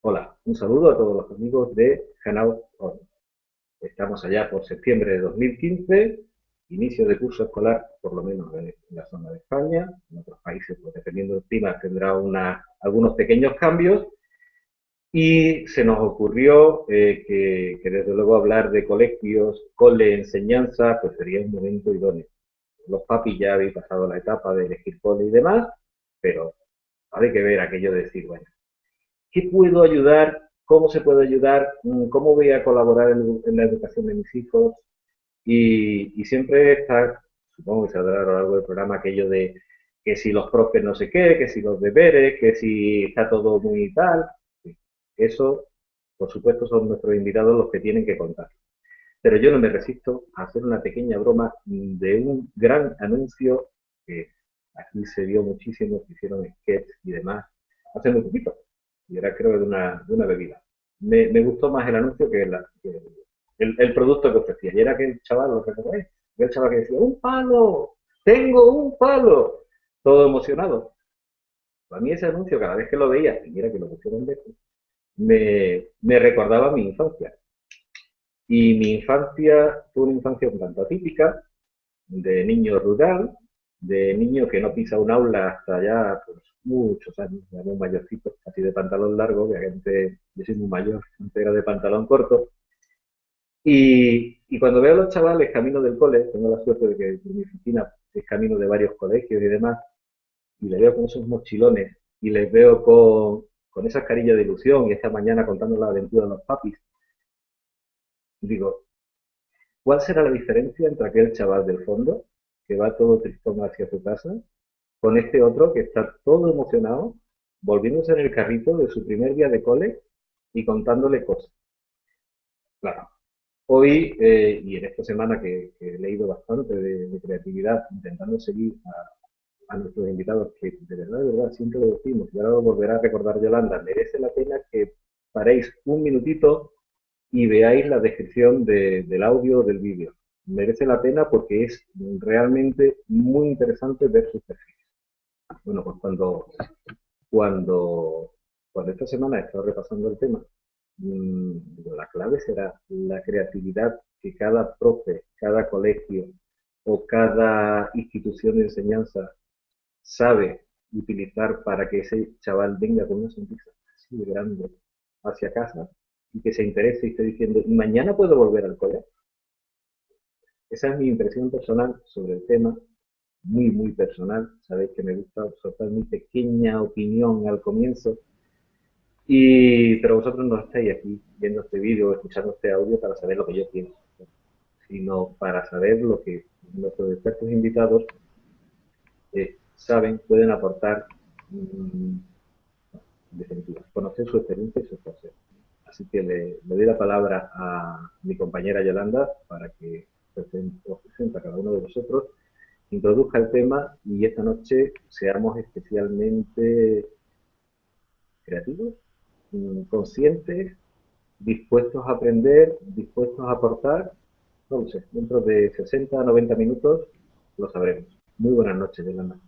Hola, un saludo a todos los amigos de Hangout On. Estamos allá por septiembre de 2015, inicio de curso escolar, por lo menos en la zona de España. En otros países, pues dependiendo del clima, tendrá algunos pequeños cambios. Y se nos ocurrió que desde luego hablar de colegios, cole, enseñanza, pues sería un momento idóneo. Los papis ya habéis pasado la etapa de elegir cole y demás, pero hay que ver aquello de decir, bueno, ¿qué puedo ayudar? ¿Cómo se puede ayudar? ¿Cómo voy a colaborar en la educación de mis hijos? Y siempre está, supongo que saldrá a lo largo del programa aquello de que si los profes no sé qué, que si los deberes, que si está todo muy tal. Eso, por supuesto, son nuestros invitados los que tienen que contar. Pero yo no me resisto a hacer una pequeña broma de un gran anuncio que aquí se vio muchísimo, que hicieron sketches y demás hace muy poquito. Y era creo de una bebida. Me gustó más el anuncio que el producto que ofrecía. Y era aquel chaval, ¿lo recordáis? Aquel chaval que decía, ¡un palo! ¡Tengo un palo! Todo emocionado. A mí ese anuncio, cada vez que lo veía, y mira que lo pusieron lejos, me recordaba mi infancia. Y mi infancia fue una infancia un tanto atípica, de niño rural, de niño que no pisa un aula hasta ya pues, muchos años, ya muy mayorcito, casi de pantalón largo, que antes, yo soy muy mayor, antes era de pantalón corto. Y cuando veo a los chavales camino del cole, tengo la suerte de que mi oficina es camino de varios colegios y demás, y les veo con esos mochilones, y les veo con esas carillas de ilusión, y esta mañana contando la aventura de los papis, y digo, ¿cuál será la diferencia entre aquel chaval del fondo, que va todo tristón hacia su casa, con este otro que está todo emocionado, volviéndose en el carrito de su primer día de cole y contándole cosas? Claro, hoy y en esta semana que he leído bastante de creatividad, intentando seguir a nuestros invitados, que de verdad, siempre lo decimos, y ahora lo volverá a recordar Yolanda, merece la pena que paréis un minutito y veáis la descripción del audio o del vídeo. Merece la pena porque es realmente muy interesante ver sus perfiles. Bueno, pues cuando, cuando esta semana he estado repasando el tema, la clave será la creatividad que cada profe, cada colegio o cada institución de enseñanza sabe utilizar para que ese chaval venga con una sonrisa así de grande hacia casa y que se interese y esté diciendo, ¿y mañana puedo volver al cole? Esa es mi impresión personal sobre el tema, muy, muy personal. Sabéis que me gusta soltar mi pequeña opinión al comienzo, pero vosotros no estáis aquí viendo este vídeo o escuchando este audio para saber lo que yo pienso, sino para saber lo que nuestros expertos invitados saben, pueden aportar, en definitiva, conocer su experiencia y sus cosas. Así que le doy la palabra a mi compañera Yolanda para que os presente a cada uno de vosotros, introduzca el tema y esta noche seamos especialmente creativos, conscientes, dispuestos a aprender, dispuestos a aportar. No lo sé, dentro de 60 a 90 minutos lo sabremos. Muy buenas noches, Yolanda.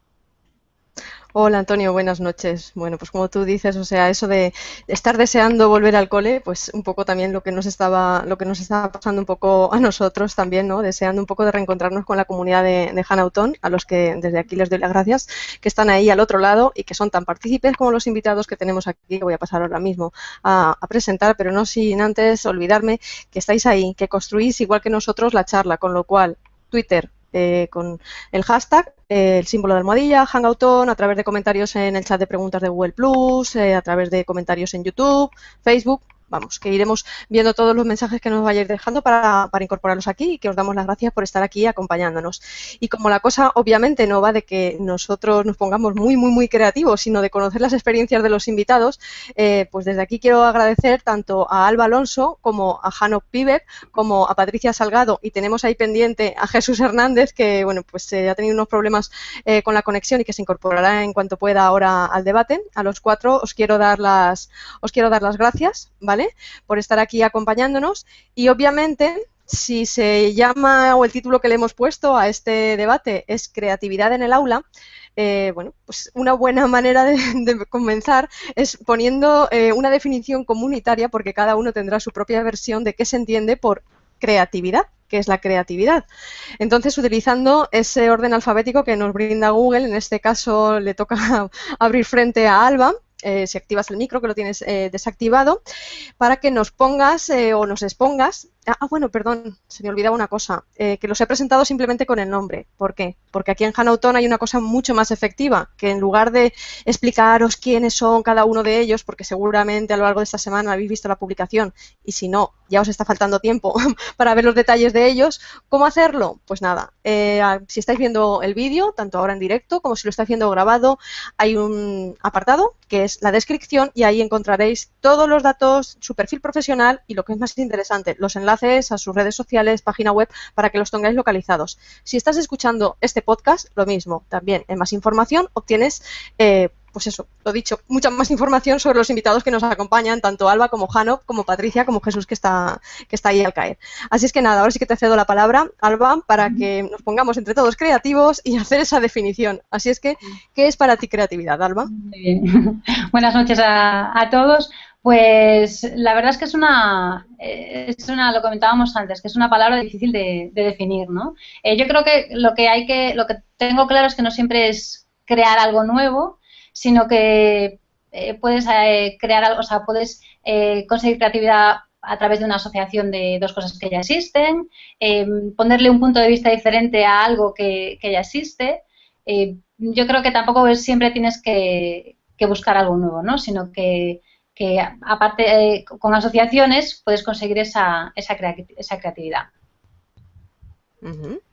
Hola Antonio, buenas noches. Bueno, pues como tú dices, o sea, eso de estar deseando volver al cole, pues un poco también lo que nos estaba pasando un poco a nosotros también, ¿no? Deseando un poco de reencontrarnos con la comunidad de Hanauton, a los que desde aquí les doy las gracias, que están ahí al otro lado y que son tan partícipes como los invitados que tenemos aquí, que voy a pasar ahora mismo a presentar, pero no sin antes olvidarme que estáis ahí, que construís igual que nosotros la charla, con lo cual Twitter, con el hashtag, el símbolo de almohadilla, Hangouton, a través de comentarios en el chat de preguntas de Google Plus, a través de comentarios en YouTube, Facebook. Vamos, que iremos viendo todos los mensajes que nos vayáis dejando para incorporarlos aquí y que os damos las gracias por estar aquí acompañándonos. Y como la cosa obviamente no va de que nosotros nos pongamos muy, muy, muy creativos, sino de conocer las experiencias de los invitados, pues desde aquí quiero agradecer tanto a Alba Alonso como a Jano Pivek como a Patricia Salgado, y tenemos ahí pendiente a Jesús Hernández, que bueno, pues ha tenido unos problemas con la conexión y que se incorporará en cuanto pueda ahora al debate. A los cuatro os quiero dar las gracias, ¿vale? Por estar aquí acompañándonos y obviamente si se llama o el título que le hemos puesto a este debate es Creatividad en el aula, bueno, pues una buena manera de comenzar es poniendo una definición comunitaria, porque cada uno tendrá su propia versión de qué se entiende por creatividad, qué es la creatividad. Entonces, utilizando ese orden alfabético que nos brinda Google, en este caso le toca abrir frente a Alba, si activas el micro, que lo tienes desactivado, para que nos pongas o nos expongas. Bueno, perdón, se me olvidaba una cosa, que los he presentado simplemente con el nombre. ¿Por qué? Porque aquí en Hanauton hay una cosa mucho más efectiva, que en lugar de explicaros quiénes son cada uno de ellos, porque seguramente a lo largo de esta semana habéis visto la publicación, y si no, ya os está faltando tiempo para ver los detalles de ellos, ¿cómo hacerlo? Pues nada, si estáis viendo el vídeo, tanto ahora en directo como si lo estáis viendo grabado, hay un apartado que es la descripción y ahí encontraréis todos los datos, su perfil profesional y lo que es más interesante, los enlaces a sus redes sociales, página web, para que los tengáis localizados. Si estás escuchando este podcast, lo mismo, también en más información obtienes, pues eso, lo dicho, mucha más información sobre los invitados que nos acompañan, tanto Alba como Jano, como Patricia, como Jesús, que está ahí al caer. Así es que nada, ahora sí que te cedo la palabra, Alba, para que nos pongamos entre todos creativos y hacer esa definición. Así es que, ¿qué es para ti creatividad, Alba? Muy bien. Buenas noches a todos. Pues la verdad es que lo comentábamos antes, que es una palabra difícil de definir, ¿no? Yo creo que lo que tengo claro es que no siempre es crear algo nuevo, sino que puedes crear algo, o sea, puedes conseguir creatividad a través de una asociación de dos cosas que ya existen, ponerle un punto de vista diferente a algo que ya existe. Yo creo que tampoco siempre tienes que buscar algo nuevo, ¿no? Sino que aparte con asociaciones puedes conseguir esa creatividad.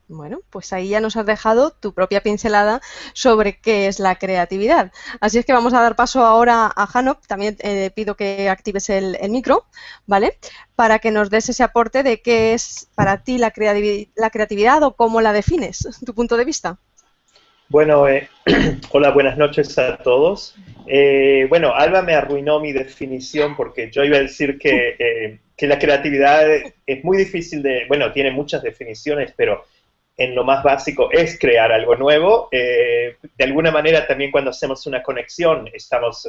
Bueno, pues ahí ya nos has dejado tu propia pincelada sobre qué es la creatividad. Así es que vamos a dar paso ahora a Hanop. También pido que actives el micro, ¿vale? Para que nos des ese aporte de qué es para ti la creatividad o cómo la defines, tu punto de vista. Bueno, hola, buenas noches a todos. Bueno, Alba me arruinó mi definición porque yo iba a decir que la creatividad es muy difícil bueno, tiene muchas definiciones, pero en lo más básico es crear algo nuevo. De alguna manera también cuando hacemos una conexión estamos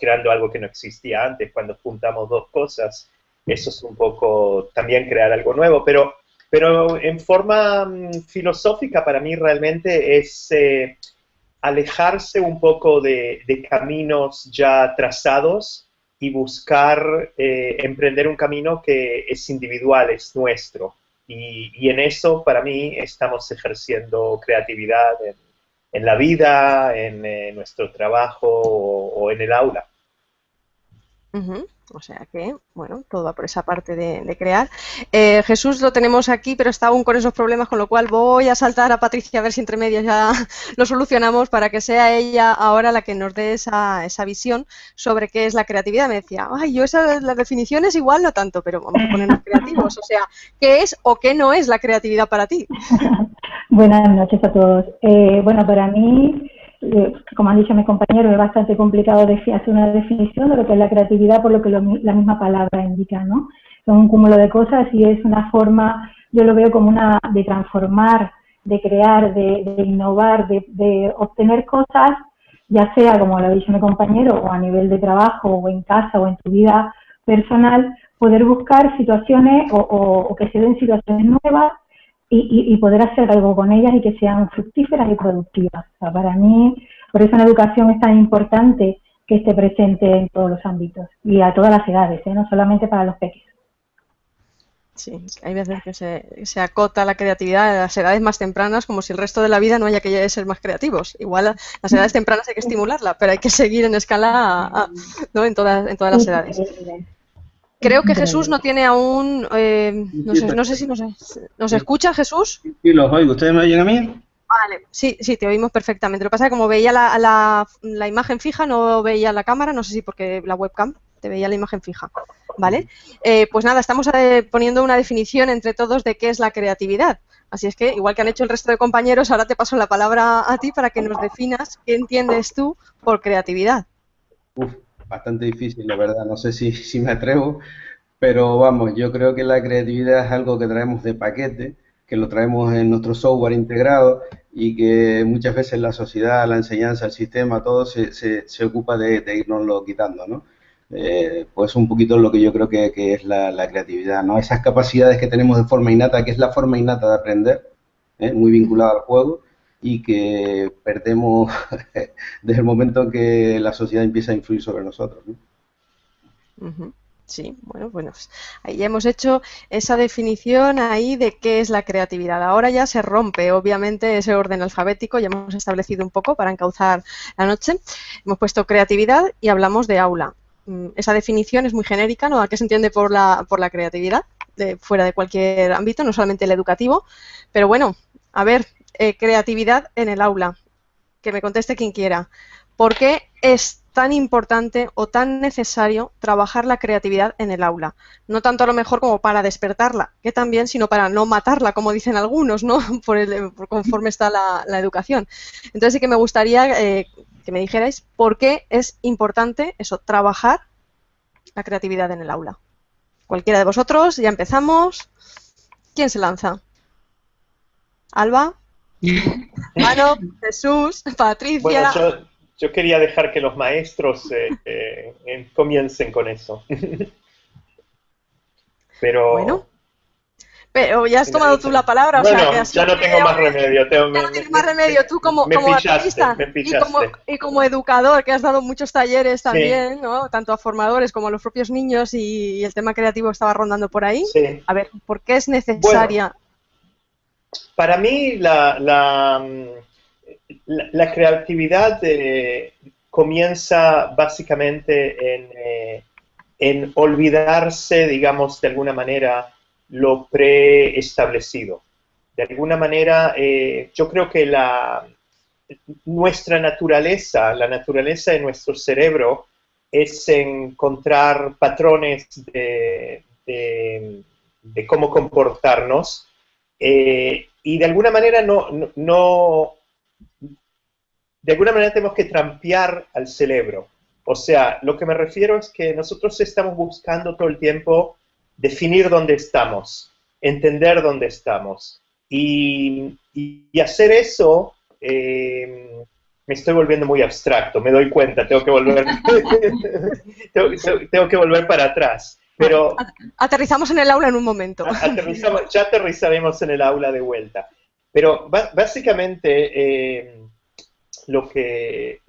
creando algo que no existía antes. Cuando juntamos dos cosas, eso es un poco también crear algo nuevo, pero en forma filosófica para mí realmente es alejarse un poco de caminos ya trazados y buscar emprender un camino que es individual, es nuestro. Y en eso para mí estamos ejerciendo creatividad en la vida, en nuestro trabajo o en el aula. O sea que, bueno, todo va por esa parte de crear. Jesús lo tenemos aquí, pero está aún con esos problemas, con lo cual voy a saltar a Patricia a ver si entre medias ya lo solucionamos para que sea ella ahora la que nos dé esa visión sobre qué es la creatividad. Me decía, ay, yo las definiciones igual no tanto, pero vamos a ponernos creativos. O sea, ¿qué es o qué no es la creatividad para ti? Buenas noches a todos. Bueno, para mí, como han dicho mis compañeros, es bastante complicado hacer una definición de lo que es la creatividad por lo que la misma palabra indica, ¿no? Son un cúmulo de cosas y es una forma, yo lo veo como una de transformar, de crear, de innovar, de obtener cosas, ya sea, como lo ha dicho mi compañero, o a nivel de trabajo, o en casa, o en tu vida personal, poder buscar situaciones o que se den situaciones nuevas y poder hacer algo con ellas y que sean fructíferas y productivas. O sea, para mí, por eso la educación es tan importante que esté presente en todos los ámbitos y a todas las edades, no solamente para los pequeños. Sí, hay veces que se acota la creatividad a las edades más tempranas como si el resto de la vida no haya que ser más creativos. Igual las edades tempranas hay que estimularla, pero hay que seguir en escala ¿no? en todas las edades. Creo que Jesús no tiene aún, no sé si nos escucha, Jesús. Sí, los oigo. ¿Ustedes me oyen a mí? Vale, sí, te oímos perfectamente. Lo que pasa es que como veía la imagen fija, no veía la cámara, no sé si porque la webcam te veía la imagen fija, ¿vale? Pues nada, estamos poniendo una definición entre todos de qué es la creatividad. Así es que, igual que han hecho el resto de compañeros, ahora te paso la palabra a ti para que nos definas qué entiendes tú por creatividad. Bastante difícil, la verdad, no sé si me atrevo, pero vamos, yo creo que la creatividad es algo que traemos de paquete, que lo traemos en nuestro software integrado y que muchas veces la sociedad, la enseñanza, el sistema, todo se ocupa de irnoslo quitando, ¿no? Pues un poquito lo que yo creo que es la creatividad, ¿no? Esas capacidades que tenemos de forma innata, que es la forma innata de aprender, muy vinculada al juego, y que perdemos desde el momento en que la sociedad empieza a influir sobre nosotros, ¿no? Ujú. Sí, bueno, pues ahí ya hemos hecho esa definición ahí de qué es la creatividad. Ahora ya se rompe, obviamente, ese orden alfabético, ya hemos establecido un poco para encauzar la noche. Hemos puesto creatividad y hablamos de aula. Esa definición es muy genérica, ¿no? ¿A qué se entiende por la creatividad? Fuera de cualquier ámbito, no solamente el educativo. Pero bueno, a ver, creatividad en el aula. Que me conteste quien quiera. ¿Por qué es tan importante o tan necesario trabajar la creatividad en el aula? No tanto a lo mejor como para despertarla, que también, sino para no matarla, como dicen algunos, ¿no? Por conforme está la educación. Entonces sí que me gustaría que me dijerais por qué es importante eso, trabajar la creatividad en el aula. Cualquiera de vosotros, ya empezamos. ¿Quién se lanza? ¿Alba? Mano, Jesús, Patricia. Bueno, yo quería dejar que los maestros comiencen con eso. Pero... Bueno, pero ya has tomado tú la palabra. Bueno, o sea, que ya no tengo más remedio. Ya no tienes más remedio. Tú como artista y como educador, que has dado muchos talleres también, sí, ¿no? Tanto a formadores como a los propios niños, y el tema creativo estaba rondando por ahí. Sí. A ver, ¿por qué es necesaria? Bueno, para mí la creatividad comienza básicamente en olvidarse, digamos, de alguna manera, lo preestablecido. De alguna manera, yo creo que nuestra naturaleza, la naturaleza de nuestro cerebro, es encontrar patrones de cómo comportarnos, y de alguna manera de alguna manera tenemos que trampear al cerebro. O sea, lo que me refiero es que nosotros estamos buscando todo el tiempo definir dónde estamos, entender dónde estamos. Y hacer eso, me estoy volviendo muy abstracto, me doy cuenta, tengo que volver, tengo que volver para atrás. Pero aterrizamos en el aula en un momento. Ya aterrizaremos en el aula de vuelta. Pero básicamente lo que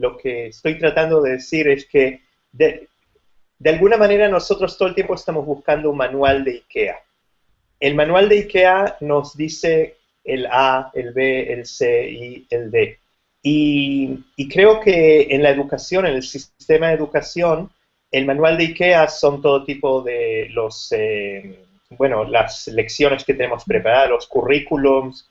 estoy tratando de decir es que de alguna manera nosotros todo el tiempo estamos buscando un manual de IKEA. El manual de IKEA nos dice el A, el B, el C y el D. Y creo que en la educación, en el sistema de educación, el manual de IKEA son todo tipo de las lecciones que tenemos preparadas, los currículums,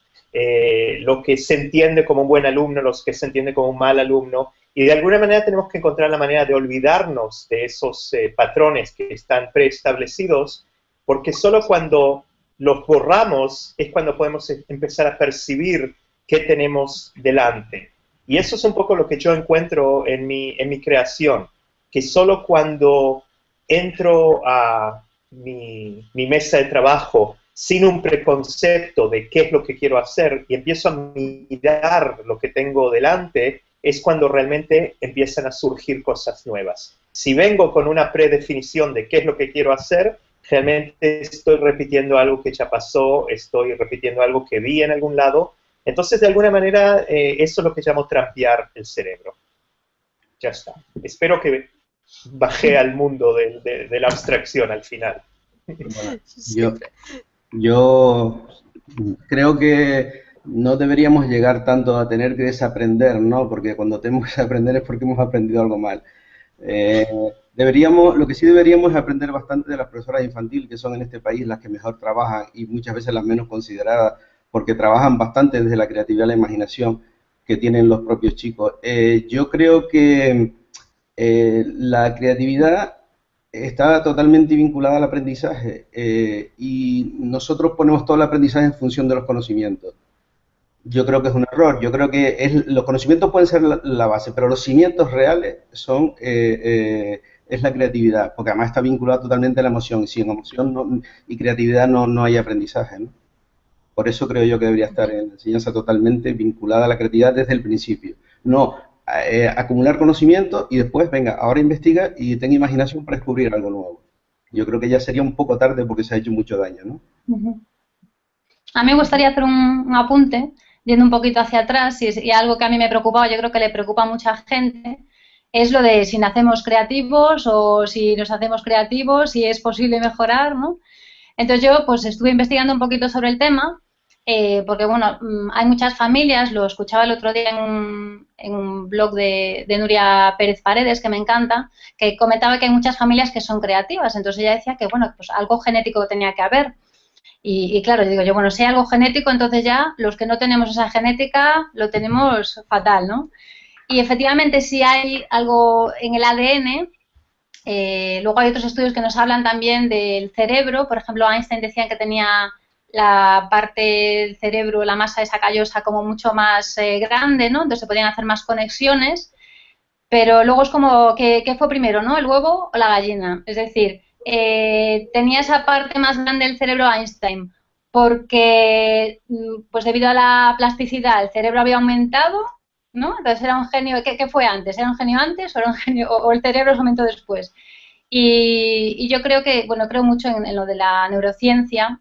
lo que se entiende como un buen alumno, lo que se entiende como un mal alumno, y de alguna manera tenemos que encontrar la manera de olvidarnos de esos patrones que están preestablecidos, porque solo cuando los borramos es cuando podemos empezar a percibir qué tenemos delante. Y eso es un poco lo que yo encuentro en mi creación, que solo cuando entro a mi mesa de trabajo sin un preconcepto de qué es lo que quiero hacer y empiezo a mirar lo que tengo delante, es cuando realmente empiezan a surgir cosas nuevas. Si vengo con una predefinición de qué es lo que quiero hacer, realmente estoy repitiendo algo que ya pasó, estoy repitiendo algo que vi en algún lado. Entonces, de alguna manera, eso es lo que llamo trampear el cerebro. Ya está. Espero que bajé al mundo de la abstracción al final. Bueno, yo creo que no deberíamos llegar tanto a tener que desaprender, ¿no? Porque cuando tenemos que desaprender es porque hemos aprendido algo mal. Lo que sí deberíamos es aprender bastante de las profesoras infantiles, que son en este país las que mejor trabajan y muchas veces las menos consideradas, porque trabajan bastante desde la creatividad y la imaginación que tienen los propios chicos. Yo creo que la creatividad está totalmente vinculada al aprendizaje y nosotros ponemos todo el aprendizaje en función de los conocimientos. Yo creo que es un error. Yo creo que los conocimientos pueden ser la base, pero los cimientos reales es la creatividad, porque además está vinculada totalmente a la emoción. Y sin emoción y creatividad no hay aprendizaje, ¿no? Por eso creo yo que debería estar en la enseñanza totalmente vinculada a la creatividad desde el principio. No acumular conocimiento y después, venga, ahora investiga y tenga imaginación para descubrir algo nuevo. Yo creo que ya sería un poco tarde porque se ha hecho mucho daño, ¿no? A mí me gustaría hacer un apunte, yendo un poquito hacia atrás, y algo que a mí me preocupaba, yo creo que le preocupa a mucha gente, es lo de si nacemos creativos o si nos hacemos creativos, si es posible mejorar, ¿no? Entonces yo pues estuve investigando un poquito sobre el tema, porque bueno, hay muchas familias, lo escuchaba el otro día en un blog de Nuria Pérez Paredes, que me encanta, que comentaba que hay muchas familias que son creativas, entonces ella decía que bueno, pues algo genético tenía que haber. Y claro, yo digo yo, bueno, si hay algo genético, entonces ya los que no tenemos esa genética lo tenemos fatal, ¿no? Y efectivamente si hay algo en el ADN. Luego hay otros estudios que nos hablan también del cerebro. Por ejemplo, Einstein decía que tenía la parte del cerebro, la masa esa callosa como mucho más grande, ¿no? Entonces se podían hacer más conexiones. Pero luego es como, ¿qué fue primero, no? ¿El huevo o la gallina? Es decir, tenía esa parte más grande del cerebro Einstein porque, pues debido a la plasticidad, el cerebro había aumentado, ¿no? Entonces era un genio. ¿Qué fue antes? ¿Era un genio antes o era un genio, o el cerebro se aumentó después? Y yo creo que, bueno, creo mucho en lo de la neurociencia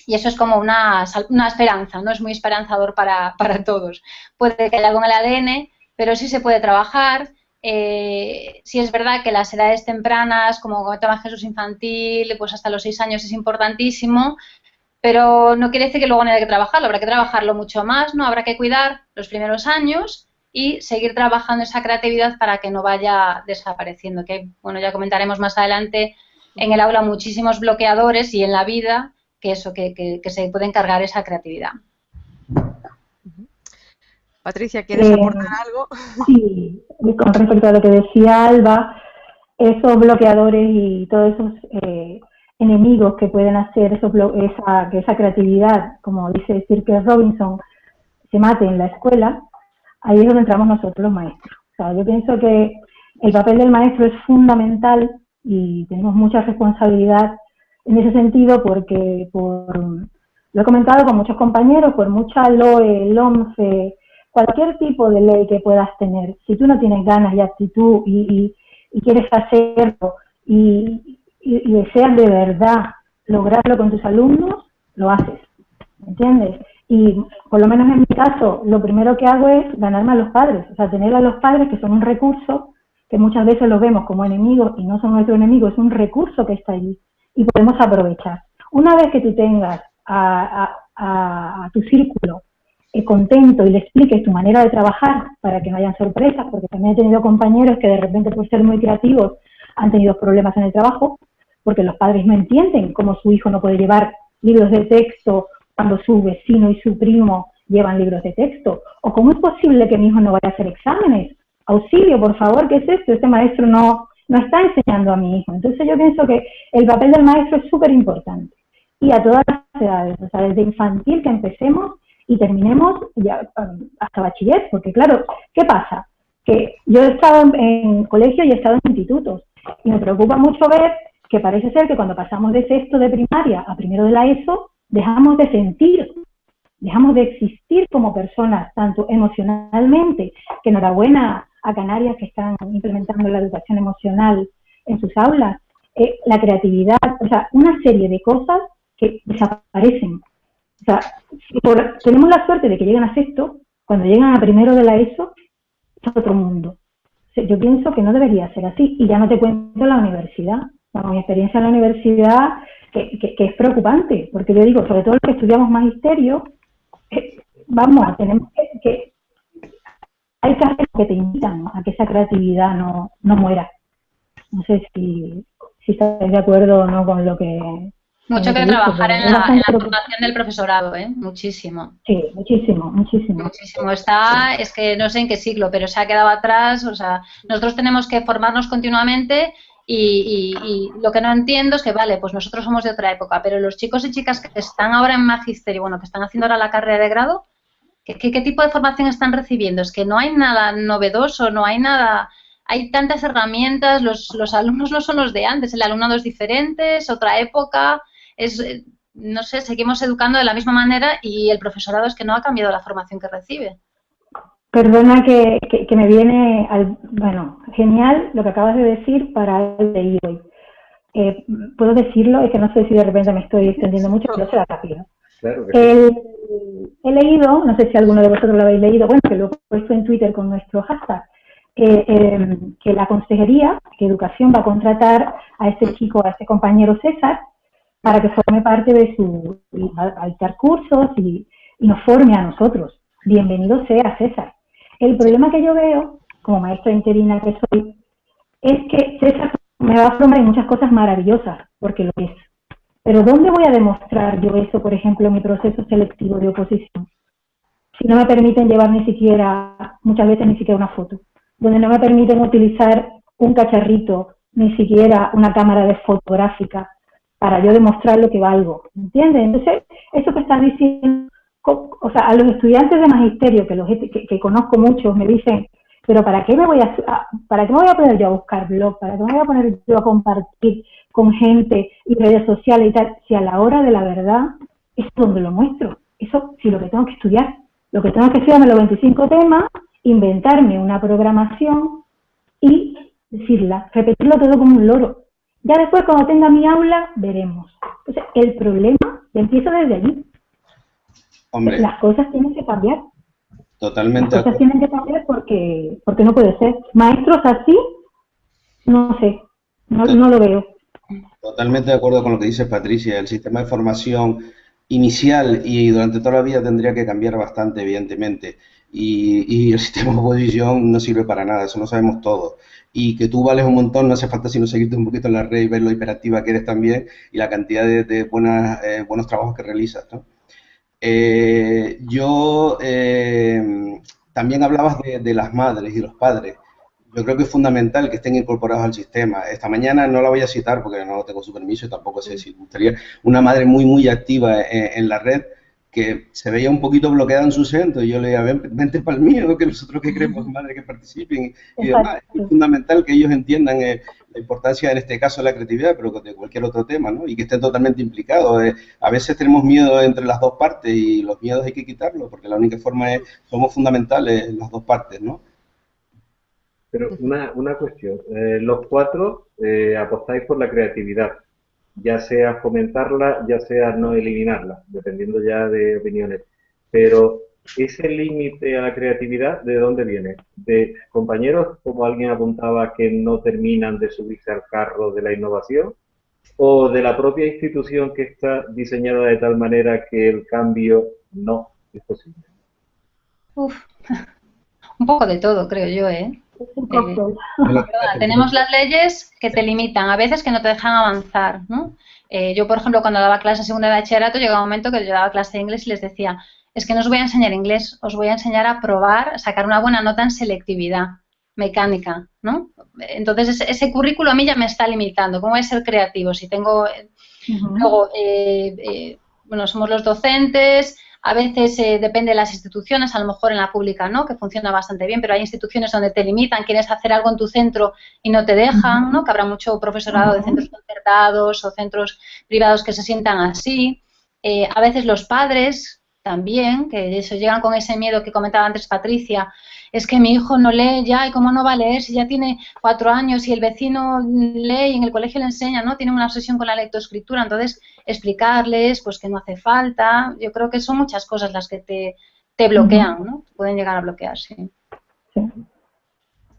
y eso es como una esperanza, ¿no? Es muy esperanzador para todos. Puede que haya algo en el ADN, pero sí se puede trabajar. Sí es verdad que las edades tempranas, como comentaba Jesús infantil, pues hasta los 6 años es importantísimo, pero no quiere decir que luego no haya que trabajarlo, habrá que trabajarlo mucho más, ¿no? Habrá que cuidar los primeros años y seguir trabajando esa creatividad para que no vaya desapareciendo. Que, bueno, ya comentaremos más adelante en el aula muchísimos bloqueadores y en la vida que se pueden cargar esa creatividad. Patricia, ¿quieres aportar algo? Sí, con respecto a lo que decía Alba, esos bloqueadores y todos esos enemigos que pueden hacer que esa creatividad, como dice Cirque Robinson, se mate en la escuela, ahí es donde entramos nosotros los maestros. O sea, yo pienso que el papel del maestro es fundamental y tenemos mucha responsabilidad en ese sentido porque, lo he comentado con muchos compañeros, por mucha LOE, LOMCE, cualquier tipo de ley que puedas tener, si tú no tienes ganas y actitud y quieres hacerlo y deseas de verdad lograrlo con tus alumnos, lo haces, ¿entiendes? Y por lo menos en mi caso, lo primero que hago es ganarme a los padres, o sea, tener a los padres que son un recurso, que muchas veces los vemos como enemigos y no son nuestro enemigo, es un recurso que está allí y podemos aprovechar. Una vez que tú tengas a tu círculo contento y le expliques tu manera de trabajar para que no hayan sorpresas, porque también he tenido compañeros que de repente por ser muy creativos han tenido problemas en el trabajo, porque los padres no entienden cómo su hijo no puede llevar libros de texto cuando su vecino y su primo llevan libros de texto, o cómo es posible que mi hijo no vaya a hacer exámenes. Auxilio, por favor, ¿qué es esto? Este maestro no está enseñando a mi hijo. Entonces yo pienso que el papel del maestro es súper importante. Y a todas las edades, o sea, desde infantil que empecemos y terminemos ya hasta bachiller, porque claro, ¿qué pasa? Que yo he estado en colegio y he estado en institutos, y me preocupa mucho ver que parece ser que cuando pasamos de sexto de primaria a primero de la ESO, dejamos de sentir, dejamos de existir como personas, tanto emocionalmente, que enhorabuena a Canarias que están implementando la educación emocional en sus aulas, la creatividad, o sea, una serie de cosas que desaparecen. O sea, si tenemos la suerte de que lleguen a sexto, cuando llegan a primero de la ESO, es otro mundo. O sea, yo pienso que no debería ser así, y ya no te cuento la universidad. Bueno, mi experiencia en la universidad, que es preocupante, porque yo digo, sobre todo los que estudiamos magisterio, vamos, tenemos que hay carreras que te invitan a que esa creatividad no muera. No sé si estás de acuerdo o no con lo que... Mucho que trabajar en la formación del profesorado, ¿eh? Muchísimo. Sí, muchísimo. Muchísimo. Es que no sé en qué siglo, pero se ha quedado atrás. O sea, nosotros tenemos que formarnos continuamente y lo que no entiendo es que, vale, pues nosotros somos de otra época, pero los chicos y chicas que están ahora en magisterio, bueno, que están haciendo ahora la carrera de grado, ¿qué tipo de formación están recibiendo? Es que no hay nada novedoso, no hay nada... Hay tantas herramientas, los alumnos no son los de antes, el alumnado es diferente, es otra época... no sé, seguimos educando de la misma manera y el profesorado es que no ha cambiado la formación que recibe. Perdona que me viene bueno, genial lo que acabas de decir para el de hoy. ¿Puedo decirlo? Es que no sé si de repente me estoy extendiendo mucho, pero será rápido. Claro que sí. He leído, no sé si alguno de vosotros lo habéis leído, bueno, que lo he puesto en Twitter con nuestro hashtag, que la consejería, que Educación va a contratar a este chico, a este compañero César, para que forme parte de su, a dictar cursos y nos forme a nosotros. Bienvenido sea César. El problema que yo veo, como maestra interina que soy, es que César me va a formar en muchas cosas maravillosas, porque lo es. Pero ¿dónde voy a demostrar yo eso, por ejemplo, en mi proceso selectivo de oposición? Si no me permiten llevar ni siquiera, muchas veces ni siquiera una foto, donde no me permiten utilizar un cacharrito, ni siquiera una cámara de fotográfica, para yo demostrar lo que valgo, ¿entiendes? Entonces, eso que estás diciendo, o sea, a los estudiantes de magisterio, que conozco muchos, me dicen, pero ¿para qué me voy a poner yo a buscar blog? ¿Para qué me voy a poner yo a compartir con gente y redes sociales y tal? Si a la hora de la verdad es donde lo muestro. Eso sí, lo que tengo que estudiar. Lo que tengo que estudiarme los 25 temas, inventarme una programación y decirla, repetirlo todo como un loro. Ya después, cuando tenga mi aula, veremos. Entonces, el problema empieza desde allí. Hombre, las cosas tienen que cambiar. totalmente. Las cosas tienen que cambiar porque no puede ser. Maestros así, no sé, no lo veo. Totalmente de acuerdo con lo que dice Patricia. El sistema de formación inicial y durante toda la vida tendría que cambiar bastante, evidentemente. Y el sistema de oposición no sirve para nada, eso lo sabemos todos. Y que tú vales un montón, no hace falta sino seguirte un poquito en la red y ver lo hiperactiva que eres también y la cantidad de buenos trabajos que realizas, ¿no? También hablabas de las madres y los padres. Yo creo que es fundamental que estén incorporados al sistema. Esta mañana no la voy a citar porque no tengo su permiso y tampoco sé si me gustaría. Una madre muy activa en la red que se veía un poquito bloqueada en su centro y yo le decía, vente para el mío, que nosotros que queremos madres que participen y demás. Es fundamental que ellos entiendan la importancia en este caso de la creatividad, pero de cualquier otro tema, ¿no? Y que estén totalmente implicados. A veces tenemos miedo entre las dos partes y los miedos hay que quitarlos porque la única forma es, somos fundamentales en las dos partes, ¿no? Pero una cuestión, los cuatro apostáis por la creatividad, ya sea fomentarla, ya sea no eliminarla, dependiendo ya de opiniones. Pero ese límite a la creatividad, ¿de dónde viene? ¿De compañeros, como alguien apuntaba, que no terminan de subirse al carro de la innovación? ¿O de la propia institución que está diseñada de tal manera que el cambio no es posible? Un poco de todo, creo yo, ¿eh? Tenemos las leyes que te limitan, a veces que no te dejan avanzar, ¿no? Yo, por ejemplo, cuando daba clase segunda de bachillerato, llegaba un momento que yo daba clase de inglés y les decía, es que no os voy a enseñar inglés, os voy a enseñar a probar, sacar una buena nota en selectividad mecánica, ¿no? Entonces, ese currículo a mí ya me está limitando. ¿Cómo voy a ser creativo? Si tengo... Luego, bueno, somos los docentes... A veces depende de las instituciones, a lo mejor en la pública no, que funciona bastante bien, pero hay instituciones donde te limitan, quieres hacer algo en tu centro y no te dejan, ¿no? Que habrá mucho profesorado de centros concertados o centros privados que se sientan así. A veces los padres también, que eso llegan con ese miedo que comentaba antes Patricia, es que mi hijo no lee ya, ¿y cómo no va a leer si ya tiene 4 años y el vecino lee y en el colegio le enseña, ¿no? Tiene una obsesión con la lectoescritura, entonces explicarles pues que no hace falta. Yo creo que son muchas cosas las que te bloquean, ¿no? Pueden llegar a bloquear, sí.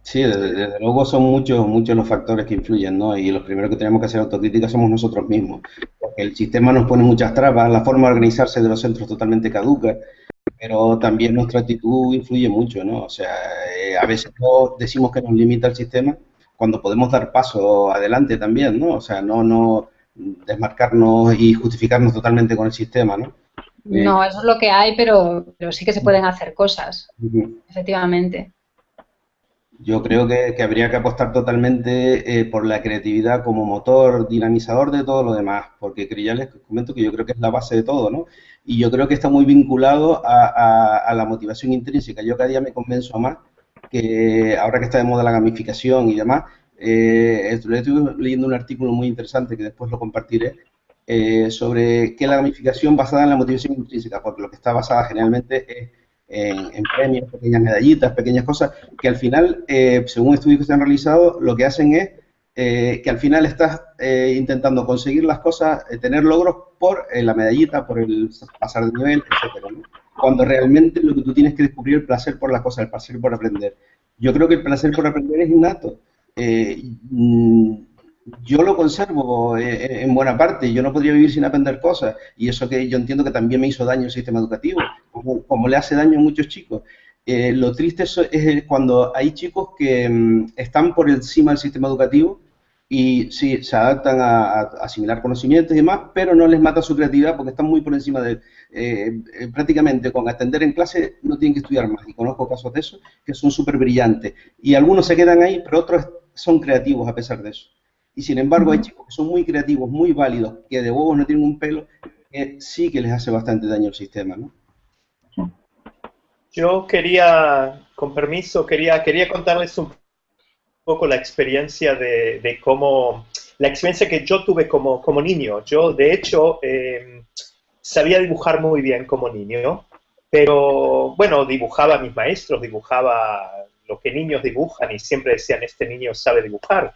Sí, desde luego son muchos los factores que influyen, ¿no? Y los primeros que tenemos que hacer autocrítica somos nosotros mismos. Porque el sistema nos pone muchas trabas, la forma de organizarse de los centros totalmente caduca, pero también nuestra actitud influye mucho, ¿no? O sea, a veces decimos que nos limita el sistema cuando podemos dar paso adelante también, ¿no? O sea, no desmarcarnos y justificarnos totalmente con el sistema, ¿no? No, eso es lo que hay, pero sí que se pueden hacer cosas, efectivamente. Yo creo que habría que apostar totalmente por la creatividad como motor dinamizador de todo lo demás, porque ya les comento que yo creo que es la base de todo, ¿no? Y yo creo que está muy vinculado a la motivación intrínseca. Yo cada día me convenzo más que ahora que está de moda la gamificación y demás, estuve leyendo un artículo muy interesante que después lo compartiré, sobre que la gamificación basada en la motivación intrínseca, porque lo que está basada generalmente es en premios, pequeñas medallitas, pequeñas cosas, que al final, según estudios que se han realizado, lo que hacen es que al final estás intentando conseguir las cosas, tener logros por la medallita, por el pasar de nivel, etcétera, ¿no? Cuando realmente lo que tú tienes que descubrir es el placer por la cosa, el placer por aprender. Yo creo que el placer por aprender es innato. Yo lo conservo en buena parte, yo no podría vivir sin aprender cosas, y eso que yo entiendo que también me hizo daño el sistema educativo, como le hace daño a muchos chicos. Lo triste es cuando hay chicos que están por encima del sistema educativo y sí, se adaptan a asimilar conocimientos y demás, pero no les mata su creatividad porque están muy por encima de prácticamente con atender en clase no tienen que estudiar más, y conozco casos de eso que son súper brillantes, y algunos se quedan ahí, pero otros son creativos a pesar de eso. Y sin embargo hay chicos que son muy creativos, muy válidos, que de huevos no tienen un pelo, que sí que les hace bastante daño al sistema, ¿no? Yo quería, con permiso, quería contarles un poco la experiencia de cómo, la experiencia que yo tuve como niño. Yo, de hecho, sabía dibujar muy bien como niño, pero, bueno, dibujaba a mis maestros, dibujaba lo que niños dibujan, y siempre decían, este niño sabe dibujar.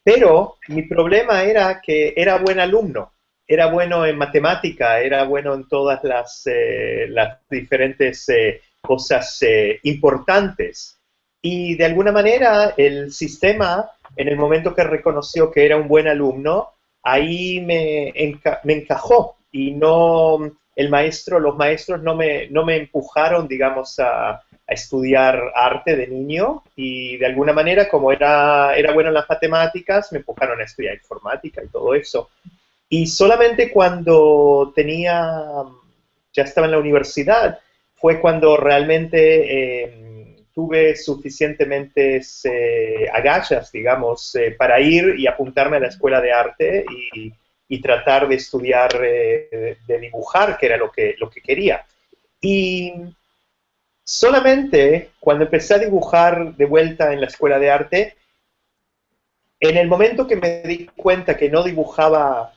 Pero mi problema era que era buen alumno, era bueno en matemática, era bueno en todas las diferentes cosas importantes. Y de alguna manera el sistema, en el momento que reconoció que era un buen alumno, ahí me encajó, y no, los maestros no me empujaron, digamos, a estudiar arte de niño, y de alguna manera, como era bueno en las matemáticas, me empujaron a estudiar informática y todo eso. Y solamente cuando ya estaba en la universidad, fue cuando realmente tuve suficientemente agallas, digamos, para ir y apuntarme a la escuela de arte y tratar de estudiar, de dibujar, que era lo que quería. Y solamente cuando empecé a dibujar de vuelta en la escuela de arte, en el momento que me di cuenta que no dibujaba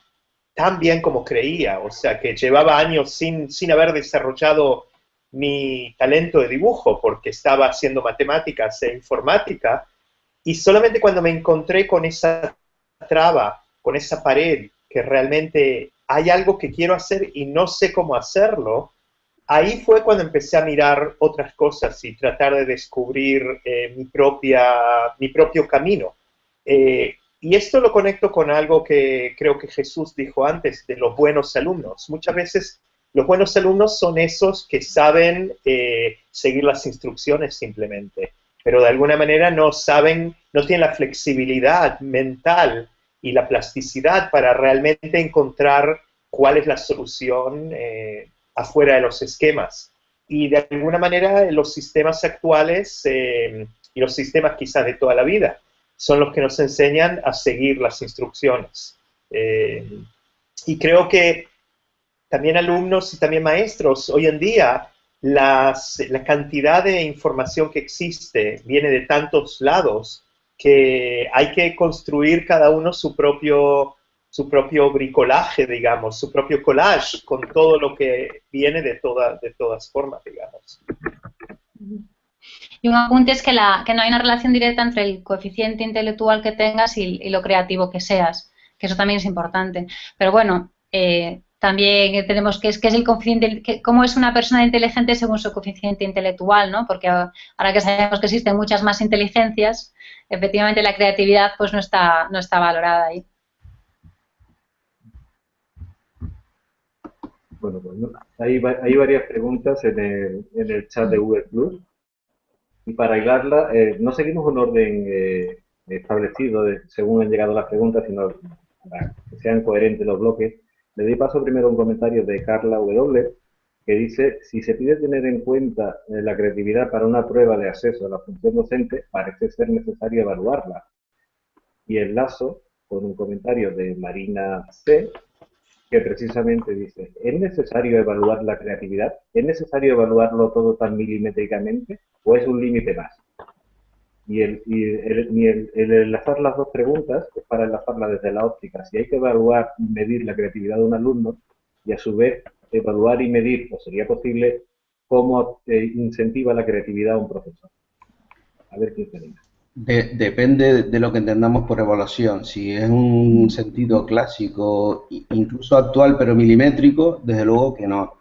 tan bien como creía, o sea, que llevaba años sin haber desarrollado mi talento de dibujo, porque estaba haciendo matemáticas e informática, y solamente cuando me encontré con esa traba, con esa pared, que realmente hay algo que quiero hacer y no sé cómo hacerlo, ahí fue cuando empecé a mirar otras cosas y tratar de descubrir mi propio camino. Y esto lo conecto con algo que creo que Jesús dijo antes, de los buenos alumnos. Muchas veces los buenos alumnos son esos que saben seguir las instrucciones simplemente, pero de alguna manera no tienen la flexibilidad mental y la plasticidad para realmente encontrar cuál es la solución afuera de los esquemas. Y de alguna manera los sistemas actuales y los sistemas quizás de toda la vida son los que nos enseñan a seguir las instrucciones. Y creo que también alumnos y también maestros, hoy en día la cantidad de información que existe viene de tantos lados que hay que construir cada uno su propio bricolaje, digamos, su propio collage con todo lo que viene de todas formas, digamos. Y un apunte es que no hay una relación directa entre el coeficiente intelectual que tengas y lo creativo que seas, que eso también es importante. Pero bueno, también tenemos que es el coeficiente, cómo es una persona inteligente según su coeficiente intelectual, ¿no? Porque ahora que sabemos que existen muchas más inteligencias, efectivamente la creatividad pues no está valorada ahí. Bueno, pues hay varias preguntas en el chat de Google Plus. Y para hilarla, no seguimos un orden establecido según han llegado las preguntas, sino para que sean coherentes los bloques. Le doy paso primero a un comentario de Carla W, que dice, si se pide tener en cuenta la creatividad para una prueba de acceso a la función docente, parece ser necesario evaluarla. Y enlazo con un comentario de Marina C, que precisamente dice, ¿es necesario evaluar la creatividad? ¿Es necesario evaluarlo todo tan milimétricamente? ¿O es un límite más? el enlazar las dos preguntas es para enlazarlas desde la óptica. Si hay que evaluar y medir la creatividad de un alumno y a su vez evaluar y medir, o sería posible, cómo incentiva la creatividad a un profesor. A ver quién se anima. Depende de lo que entendamos por evaluación. Si es un sentido clásico, incluso actual, pero milimétrico, desde luego que no.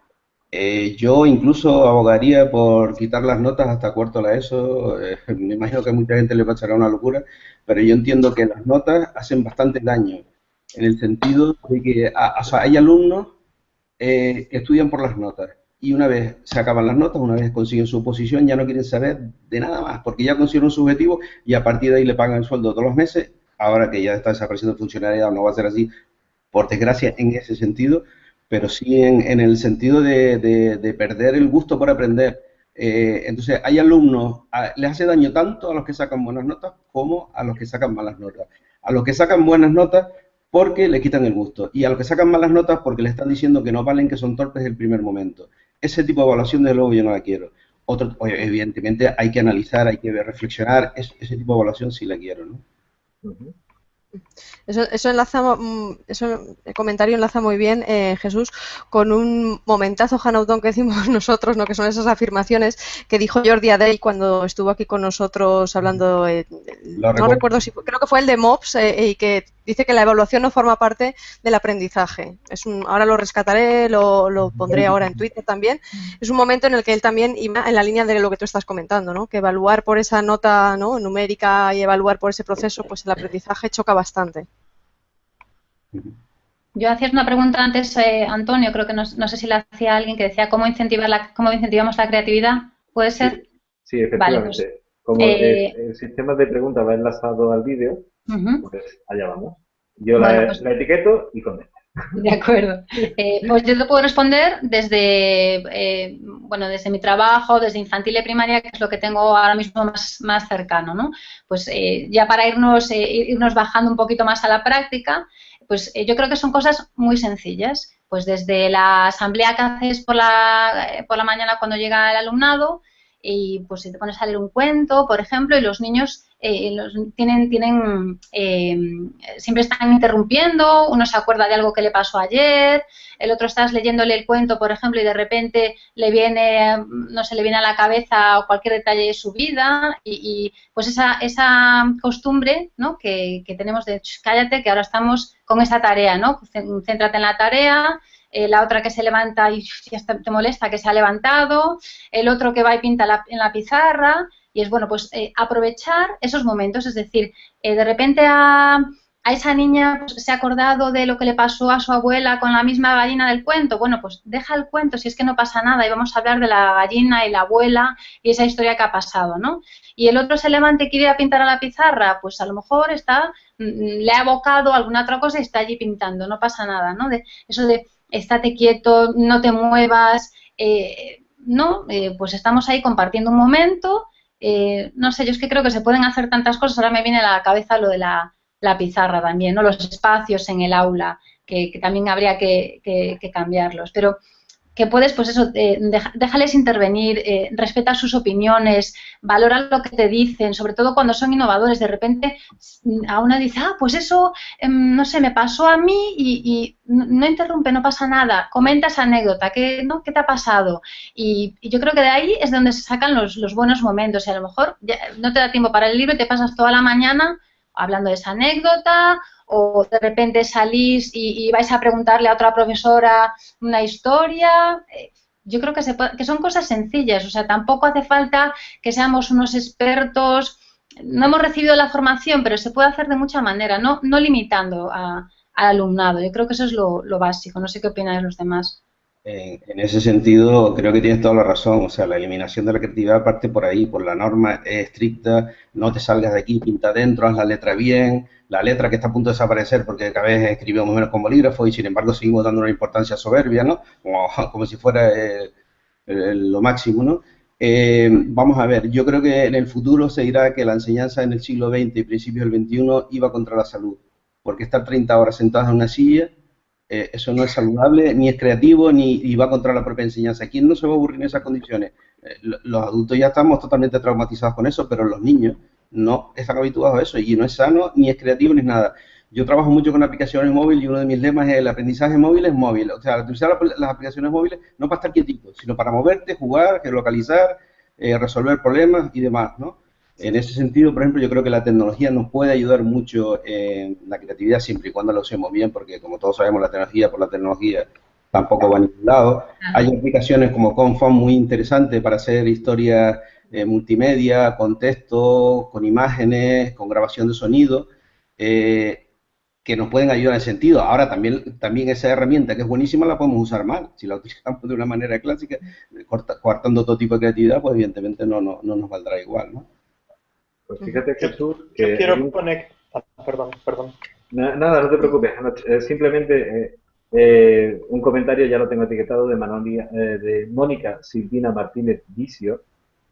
Yo incluso abogaría por quitar las notas hasta cuarto de la ESO. Me imagino que a mucha gente le pasará una locura, pero yo entiendo que las notas hacen bastante daño, en el sentido de que o sea, hay alumnos que estudian por las notas y una vez se acaban las notas, una vez consiguen su posición, ya no quieren saber de nada más, porque ya consiguieron su objetivo y a partir de ahí le pagan el sueldo todos los meses. Ahora que ya está desapareciendo el funcionariado, no va a ser así, por desgracia, en ese sentido, pero sí en el sentido de perder el gusto por aprender. Entonces, hay alumnos, les hace daño tanto a los que sacan buenas notas como a los que sacan malas notas. A los que sacan buenas notas porque le quitan el gusto, y a los que sacan malas notas porque le están diciendo que no valen, que son torpes desde el primer momento. Ese tipo de evaluación, desde luego, yo no la quiero. Evidentemente, hay que analizar, hay que reflexionar, ese tipo de evaluación sí la quiero, ¿no? Uh-huh. Eso el comentario enlaza muy bien, Jesús, con un momentazo Hanaudón que decimos nosotros, ¿no? Que son esas afirmaciones que dijo Jordi Adey cuando estuvo aquí con nosotros hablando, no recuerdo si creo que fue el de MOPS, y que dice que la evaluación no forma parte del aprendizaje. Ahora lo rescataré, lo pondré ahora en Twitter también. Es un momento en el que él también iba en la línea de lo que tú estás comentando, ¿no? Que evaluar por esa nota, ¿no?, numérica, y evaluar por ese proceso, pues el aprendizaje choca bastante. Yo hacías una pregunta antes, Antonio, creo que no sé si la hacía alguien, que decía cómo incentivamos la creatividad. ¿Puede ser? Sí, efectivamente. Vale, pues, como el sistema de preguntas va enlazado al vídeo, pues allá vamos. Yo la etiqueto y contesto. De acuerdo. Pues yo te puedo responder desde mi trabajo, desde infantil y primaria, que es lo que tengo ahora mismo más cercano, ¿no? Pues ya para irnos bajando un poquito más a la práctica, pues yo creo que son cosas muy sencillas. Pues desde la asamblea que haces por la mañana cuando llega el alumnado, y pues si te pones a leer un cuento, por ejemplo, y los niños siempre están interrumpiendo, uno se acuerda de algo que le pasó ayer, el otro estás leyéndole el cuento, por ejemplo, y de repente le viene a la cabeza cualquier detalle de su vida, y pues esa costumbre, ¿no?, que tenemos de cállate, que ahora estamos con esa tarea, ¿no? Céntrate en la tarea. La otra que se levanta y ya te molesta que se ha levantado, el otro que va y pinta en la pizarra, y es bueno, pues aprovechar esos momentos, es decir, de repente a esa niña pues, se ha acordado de lo que le pasó a su abuela con la misma gallina del cuento. Bueno, pues deja el cuento, si es que no pasa nada, y vamos a hablar de la gallina y la abuela y esa historia que ha pasado, ¿no? Y el otro se levanta y quiere ir a pintar a la pizarra, pues a lo mejor le ha evocado alguna otra cosa y está allí pintando, no pasa nada, ¿no? Eso de estate quieto, no te muevas, pues estamos ahí compartiendo un momento, no sé, yo es que creo que se pueden hacer tantas cosas. Ahora me viene a la cabeza lo de la pizarra también, ¿no? Los espacios en el aula, que también habría que cambiarlos, pero que puedes, pues eso, déjales intervenir, respeta sus opiniones, valora lo que te dicen, sobre todo cuando son innovadores. De repente a una dice, pues eso, no sé, me pasó a mí, y no interrumpe, no pasa nada, comenta esa anécdota, ¿qué te ha pasado? Y yo creo que de ahí es donde se sacan los buenos momentos, y a lo mejor ya no te da tiempo para el libro y te pasas toda la mañana hablando de esa anécdota, o de repente salís y vais a preguntarle a otra profesora una historia. Yo creo que son cosas sencillas, o sea, tampoco hace falta que seamos unos expertos. No hemos recibido la formación, pero se puede hacer de mucha manera, no limitando al alumnado. Yo creo que eso es lo básico. No sé qué opináis los demás. En ese sentido, creo que tienes toda la razón. O sea, la eliminación de la creatividad parte por ahí, por la norma estricta. No te salgas de aquí, pinta adentro, haz la letra bien. La letra que está a punto de desaparecer porque cada vez escribimos menos con bolígrafo y sin embargo seguimos dando una importancia soberbia, ¿no? Como si fuera lo máximo, ¿no? Vamos a ver, yo creo que en el futuro se dirá que la enseñanza en el siglo XX y principios del XXI iba contra la salud, porque estar 30 horas sentados en una silla, eso no es saludable, ni es creativo, ni va contra la propia enseñanza. ¿Quién no se va a aburrir en esas condiciones? Los adultos ya estamos totalmente traumatizados con eso, pero los niños, no están habituados a eso y no es sano, ni es creativo, ni es nada. Yo trabajo mucho con aplicaciones móviles y uno de mis lemas es el aprendizaje móvil es móvil. O sea, utilizar las aplicaciones móviles no para estar quietito, sino para moverte, jugar, geolocalizar, resolver problemas y demás, ¿no? En ese sentido, por ejemplo, yo creo que la tecnología nos puede ayudar mucho en la creatividad siempre y cuando la usemos bien, porque como todos sabemos, la tecnología por la tecnología tampoco va a ningún lado. Hay aplicaciones como Confon muy interesantes para hacer historias multimedia, con texto, con imágenes, con grabación de sonido, que nos pueden ayudar en ese sentido. Ahora también esa herramienta, que es buenísima, la podemos usar mal. Si la utilizamos de una manera clásica, coartando todo tipo de creatividad, pues evidentemente no nos valdrá igual, ¿no? Pues fíjate, Jesús, Yo que quiero conectar... Perdón. Nada, no te preocupes. Simplemente un comentario, ya lo tengo etiquetado, de Mónica Silvina Martínez Vicio,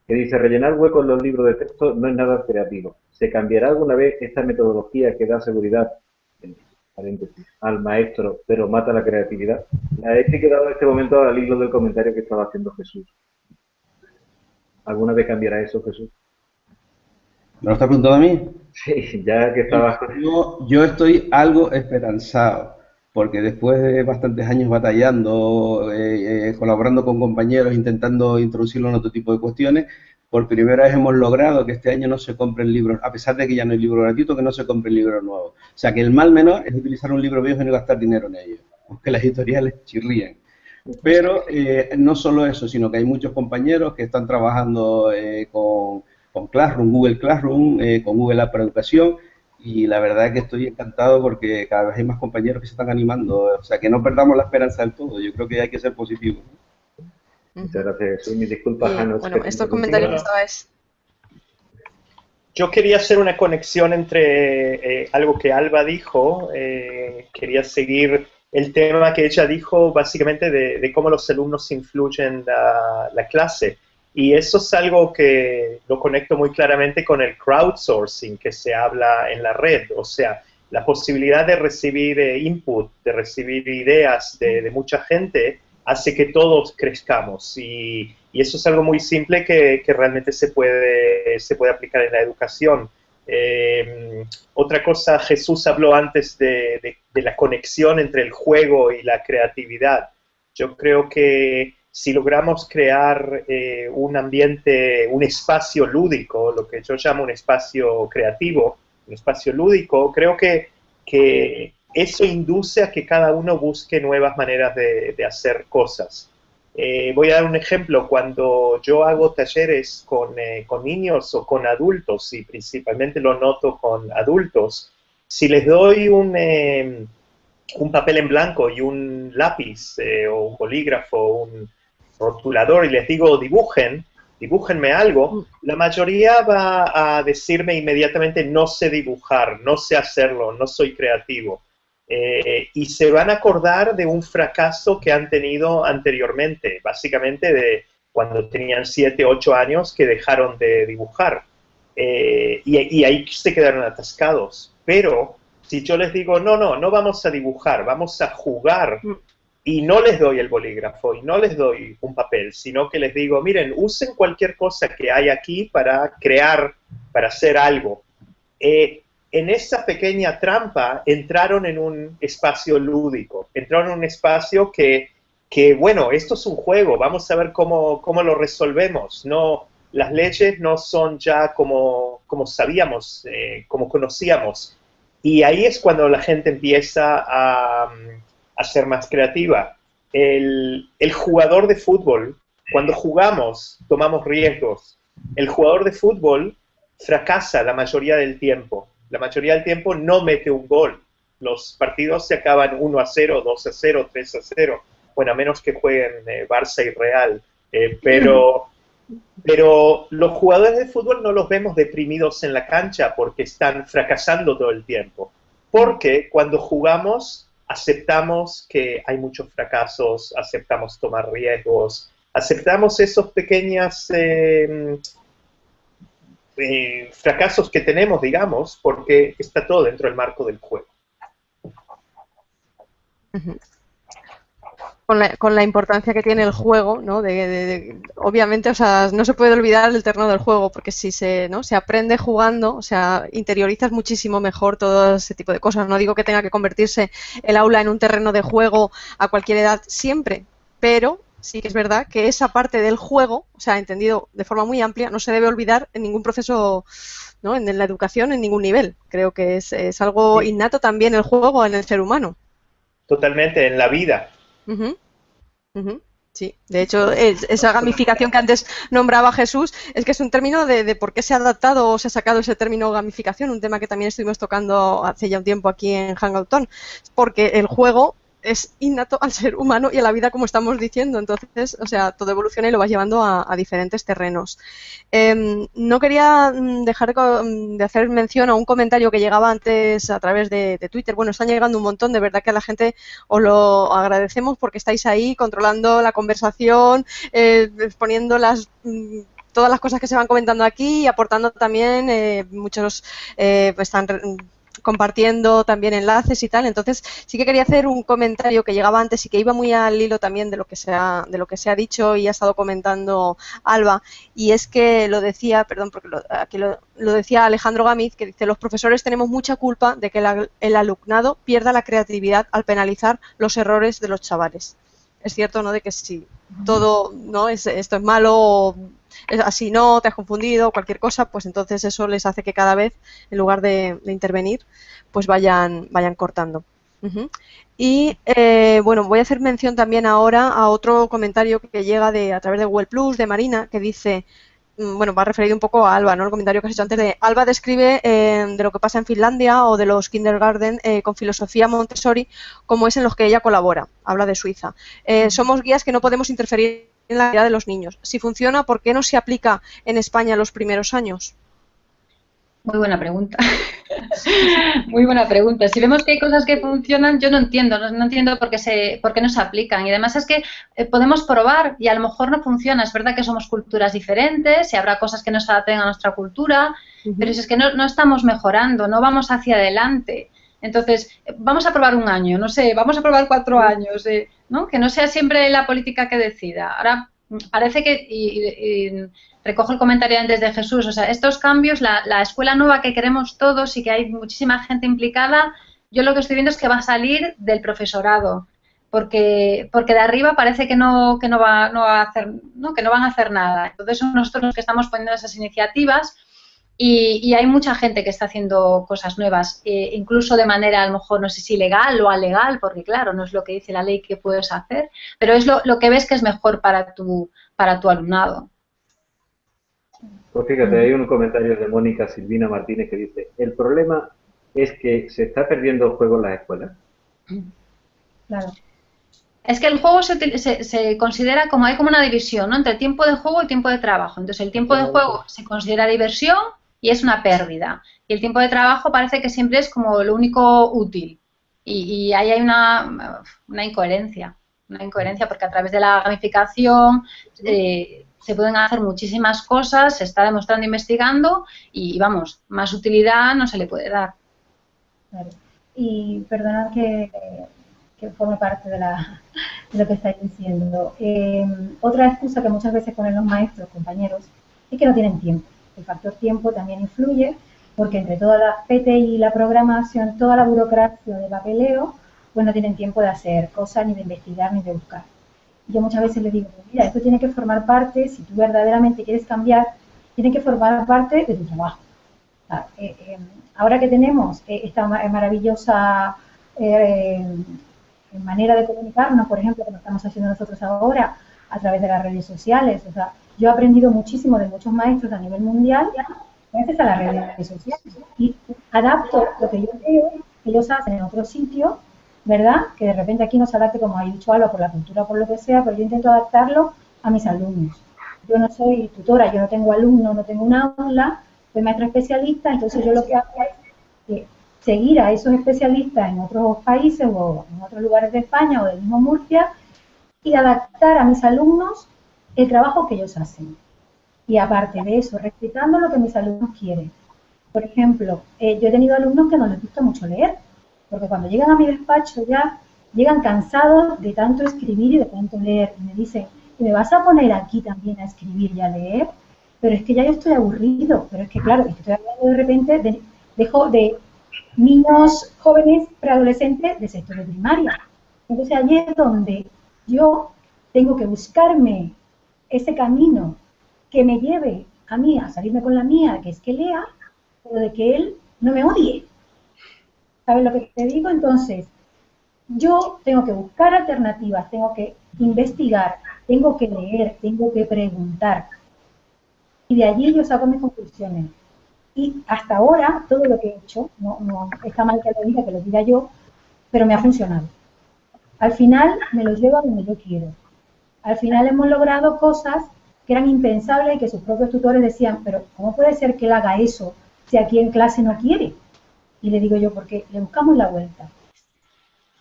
que dice: rellenar huecos en los libros de texto no es nada creativo. ¿Se cambiará alguna vez esta metodología que da seguridad, en paréntesis, al maestro, pero mata la creatividad? La he etiquetado en este momento al hilo del comentario que estaba haciendo Jesús. ¿Alguna vez cambiará eso, Jesús? ¿Me lo está preguntando a mí? Sí, ya que estaba... Yo estoy algo esperanzado, porque después de bastantes años batallando, colaborando con compañeros, intentando introducirlo en otro tipo de cuestiones, por primera vez hemos logrado que este año no se compren libros, a pesar de que ya no hay libro gratuito, que no se compren libros nuevos. O sea, que el mal menor es utilizar un libro viejo y no gastar dinero en ello, aunque las editoriales chirrían. Pero no solo eso, sino que hay muchos compañeros que están trabajando con Classroom, Google Classroom, con Google App para Educación, y la verdad es que estoy encantado porque cada vez hay más compañeros que se están animando, o sea, que no perdamos la esperanza del todo, yo creo que hay que ser positivos. Muchas gracias, Jesús. Mis disculpas, Janos. Bueno, estos comentarios que estabais... Yo quería hacer una conexión entre algo que Alba dijo, quería seguir el tema que ella dijo básicamente de cómo los alumnos influyen la clase. Y eso es algo que lo conecto muy claramente con el crowdsourcing que se habla en la red, o sea, la posibilidad de recibir input, de recibir ideas de mucha gente, hace que todos crezcamos. Y eso es algo muy simple que realmente se puede aplicar en la educación. Otra cosa, Jesús habló antes de la conexión entre el juego y la creatividad. Yo creo que si logramos crear un ambiente, un espacio lúdico, lo que yo llamo un espacio creativo, un espacio lúdico, creo que eso induce a que cada uno busque nuevas maneras de hacer cosas. Voy a dar un ejemplo. Cuando yo hago talleres con niños o con adultos, y principalmente lo noto con adultos, si les doy un papel en blanco y un lápiz o un bolígrafo, un rotulador, y les digo dibújenme algo, la mayoría va a decirme inmediatamente: no sé dibujar, no sé hacerlo, no soy creativo. Y se van a acordar de un fracaso que han tenido anteriormente, básicamente de cuando tenían 7, 8 años que dejaron de dibujar. Y ahí se quedaron atascados. Pero si yo les digo: no vamos a dibujar, vamos a jugar, y no les doy el bolígrafo y no les doy un papel, sino que les digo: miren, usen cualquier cosa que hay aquí para crear, para hacer algo. En esa pequeña trampa entraron en un espacio lúdico, entraron en un espacio que bueno, esto es un juego, vamos a ver cómo lo resolvemos. No, las leyes no son ya como sabíamos, como conocíamos. Y ahí es cuando la gente empieza a ser más creativa. El jugador de fútbol, cuando jugamos, tomamos riesgos. El jugador de fútbol fracasa la mayoría del tiempo. La mayoría del tiempo no mete un gol. Los partidos se acaban 1-0, 2-0, 3-0. Bueno, a menos que jueguen Barça y Real. Pero los jugadores de fútbol no los vemos deprimidos en la cancha porque están fracasando todo el tiempo. Porque cuando jugamos aceptamos que hay muchos fracasos, aceptamos tomar riesgos, aceptamos esos pequeños fracasos que tenemos, digamos, porque está todo dentro del marco del juego. con la importancia que tiene el juego, ¿no? Obviamente, o sea, no se puede olvidar el terreno del juego, porque si ¿no? se aprende jugando, o sea, interiorizas muchísimo mejor todo ese tipo de cosas. No digo que tenga que convertirse el aula en un terreno de juego a cualquier edad siempre, pero sí que es verdad que esa parte del juego, o sea, entendido de forma muy amplia, no se debe olvidar en ningún proceso, ¿no? En la educación, en ningún nivel. Creo que es algo innato también el juego en el ser humano. Totalmente, en la vida. Sí, de hecho, esa gamificación que antes nombraba Jesús, es que es un término de por qué se ha adaptado o se ha sacado ese término gamificación, un tema que también estuvimos tocando hace ya un tiempo aquí en Hangouton, porque el juego es innato al ser humano y a la vida, como estamos diciendo. Entonces, o sea, todo evoluciona y lo vas llevando a diferentes terrenos. No quería dejar de hacer mención a un comentario que llegaba antes a través de Twitter. Bueno, están llegando un montón, de verdad que a la gente os lo agradecemos porque estáis ahí controlando la conversación, poniendo todas las cosas que se van comentando aquí y aportando también, muchos están compartiendo también enlaces y tal. Entonces sí que quería hacer un comentario que llegaba antes y que iba muy al hilo también de lo que se ha dicho y ha estado comentando Alba, y es que lo decía, perdón, porque aquí lo decía Alejandro Gamiz, que dice: los profesores tenemos mucha culpa de que el alumnado pierda la creatividad al penalizar los errores de los chavales. Es cierto, ¿no?, de que si todo, ¿no?, esto es malo, así no, te has confundido, cualquier cosa, pues entonces eso les hace que cada vez, en lugar de intervenir, pues vayan cortando. Y bueno, voy a hacer mención también ahora a otro comentario que llega a través de Google Plus, de Marina, que dice, bueno, va referido un poco a Alba, ¿no? El comentario que has hecho antes de Alba describe de lo que pasa en Finlandia o de los kindergarten con filosofía Montessori, como es en los que ella colabora. Habla de Suiza. Somos guías que no podemos interferir en la vida de los niños. Si funciona, ¿por qué no se aplica en España los primeros años? Muy buena pregunta. Muy buena pregunta. Si vemos que hay cosas que funcionan, yo no entiendo por qué no se aplican. Y además es que podemos probar y a lo mejor no funciona. Es verdad que somos culturas diferentes y habrá cosas que no se adapten a nuestra cultura, pero si es que no estamos mejorando, no vamos hacia adelante. Entonces, vamos a probar un año, no sé, vamos a probar 4 años, ¿no? Que no sea siempre la política que decida. Ahora, parece que, y recojo el comentario antes de Jesús, o sea, estos cambios, la escuela nueva que queremos todos y que hay muchísima gente implicada, yo lo que estoy viendo es que va a salir del profesorado, porque de arriba parece que no van a hacer nada. Entonces, somos nosotros los que estamos poniendo esas iniciativas. Y hay mucha gente que está haciendo cosas nuevas, incluso de manera, a lo mejor, no sé si legal o alegal, porque claro, no es lo que dice la ley que puedes hacer, pero es lo que ves que es mejor para tu alumnado. Pues fíjate, hay un comentario de Mónica Silvina Martínez que dice: el problema es que se está perdiendo el juego en las escuelas. Claro. Es que el juego se considera como, hay como una división, ¿no?, entre tiempo de juego y tiempo de trabajo. Entonces, el tiempo de juego se considera diversión y es una pérdida. Y el tiempo de trabajo parece que siempre es como lo único útil. Y ahí hay una incoherencia. Una incoherencia porque a través de la gamificación se pueden hacer muchísimas cosas, se está demostrando, investigando y, vamos, más utilidad no se le puede dar. Claro. Y perdonad que forme parte de lo que estáis diciendo. Otra excusa que muchas veces ponen los maestros, compañeros, es que no tienen tiempo. El factor tiempo también influye, porque entre todas las PTI y la programación, toda la burocracia de papeleo, pues no tienen tiempo de hacer cosas, ni de investigar, ni de buscar. Yo muchas veces les digo, mira, esto tiene que formar parte, si tú verdaderamente quieres cambiar, tiene que formar parte de tu trabajo. Ahora que tenemos esta maravillosa manera de comunicarnos, por ejemplo, como estamos haciendo nosotros ahora, a través de las redes sociales. O sea, yo he aprendido muchísimo de muchos maestros a nivel mundial gracias a las redes sociales. Y adapto lo que yo veo que ellos hacen en otro sitio, ¿verdad? Que de repente aquí no se adapte, como ha dicho Alba, por la cultura, por lo que sea, pero yo intento adaptarlo a mis alumnos. Yo no soy tutora, yo no tengo alumnos, no tengo un aula, soy maestra especialista, entonces yo lo que hago es seguir a esos especialistas en otros países o en otros lugares de España o del mismo Murcia y adaptar a mis alumnos el trabajo que ellos hacen. Y aparte de eso, respetando lo que mis alumnos quieren. Por ejemplo, yo he tenido alumnos que no les gusta mucho leer, porque cuando llegan a mi despacho ya llegan cansados de tanto escribir y de tanto leer, y me dicen, ¿y me vas a poner aquí también a escribir y a leer? Pero es que ya yo estoy aburrido, pero es que claro, estoy hablando de repente de niños jóvenes, preadolescentes de sector de primaria. Entonces allí es donde yo tengo que buscarme ese camino que me lleve a mí a salirme con la mía, que es que lea, pero de que él no me odie. ¿Sabes lo que te digo? Entonces, yo tengo que buscar alternativas, tengo que investigar, tengo que leer, tengo que preguntar. Y de allí yo saco mis conclusiones. Y hasta ahora, todo lo que he hecho, no está mal que lo diga yo, pero me ha funcionado. Al final me lo llevo a donde yo quiero. Al final hemos logrado cosas que eran impensables y que sus propios tutores decían, pero ¿cómo puede ser que él haga eso si aquí en clase no quiere? Y le digo yo, porque le buscamos la vuelta.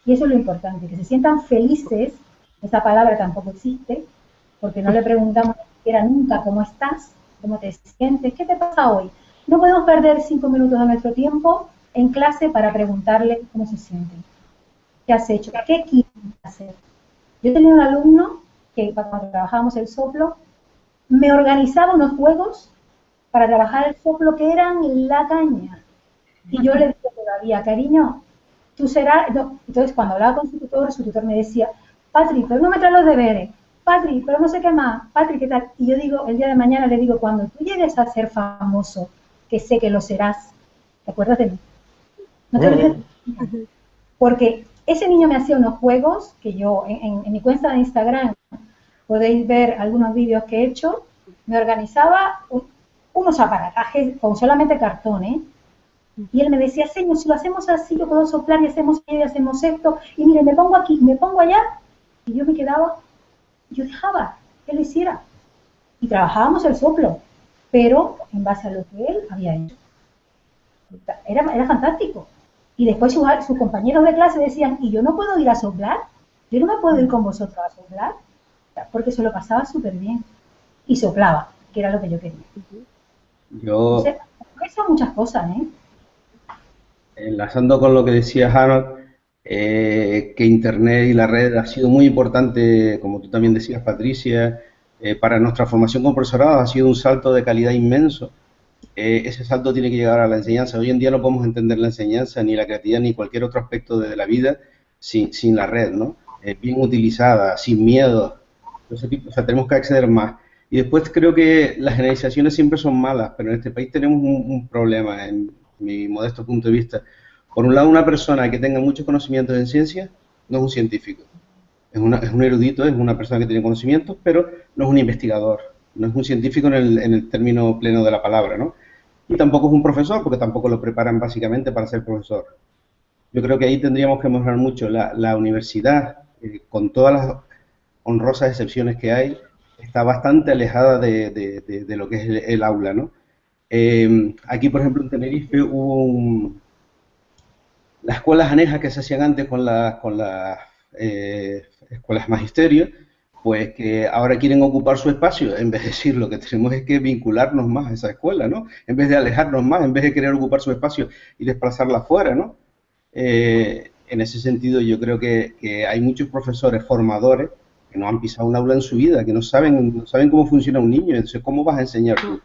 Y eso es lo importante, que se sientan felices, esa palabra tampoco existe, porque no le preguntamos ni siquiera nunca cómo estás, cómo te sientes, qué te pasa hoy. No podemos perder 5 minutos de nuestro tiempo en clase para preguntarle cómo se sienten. ¿Qué has hecho? ¿Qué quieres hacer? Yo tenía un alumno que cuando trabajábamos el soplo, me organizaba unos juegos para trabajar el soplo que eran la caña. Y yo le digo todavía, cariño, tú serás... No. Entonces, cuando hablaba con su tutor me decía, Patri, pero no me traes los deberes, Patri, pero no sé qué más, Patri, ¿qué tal? Y yo digo, el día de mañana le digo, cuando tú llegues a ser famoso, que sé que lo serás, ¿te acuerdas de mí? No te olvides. Porque ese niño me hacía unos juegos que yo, en mi cuenta de Instagram, podéis ver algunos vídeos que he hecho, me organizaba unos aparatajes con solamente cartón, ¿eh? Y él me decía, señor, si lo hacemos así, yo puedo soplar y hacemos esto, y mire, me pongo aquí, me pongo allá, y yo me quedaba, yo dejaba que él lo hiciera. Y trabajábamos el soplo, pero en base a lo que él había hecho. Era fantástico. Y después sus compañeros de clase decían, ¿y yo no puedo ir a soplar? ¿Yo no me puedo ir con vosotros a soplar? Porque se lo pasaba súper bien. Y soplaba, que era lo que yo quería. Entonces, son muchas cosas, ¿eh? Enlazando con lo que decía Harold, que Internet y la red ha sido muy importante, como tú también decías, Patricia, para nuestra formación como profesorado ha sido un salto de calidad inmenso. Ese salto tiene que llegar a la enseñanza. Hoy en día no podemos entender la enseñanza, ni la creatividad, ni cualquier otro aspecto de la vida sin la red, ¿no? Bien utilizada, sin miedo. O sea, tenemos que acceder más. Y después creo que las generalizaciones siempre son malas, pero en este país tenemos un problema, en mi modesto punto de vista. Por un lado, una persona que tenga muchos conocimientos en ciencia no es un científico. Es un erudito, es una persona que tiene conocimientos, pero no es un investigador. No es un científico en el término pleno de la palabra, ¿no? Y tampoco es un profesor, porque tampoco lo preparan básicamente para ser profesor. Yo creo que ahí tendríamos que mejorar mucho. La universidad, con todas las honrosas excepciones que hay, está bastante alejada de lo que es el aula, ¿no? Aquí, por ejemplo, en Tenerife hubo las escuelas anejas que se hacían antes con las escuelas magisterio, pues que ahora quieren ocupar su espacio. En vez de decir, lo que tenemos es que vincularnos más a esa escuela, ¿no? En vez de alejarnos más, en vez de querer ocupar su espacio y desplazarla afuera, ¿no? En ese sentido, yo creo que hay muchos profesores formadores que no han pisado un aula en su vida, que no saben cómo funciona un niño. Entonces, ¿cómo vas a enseñar tú?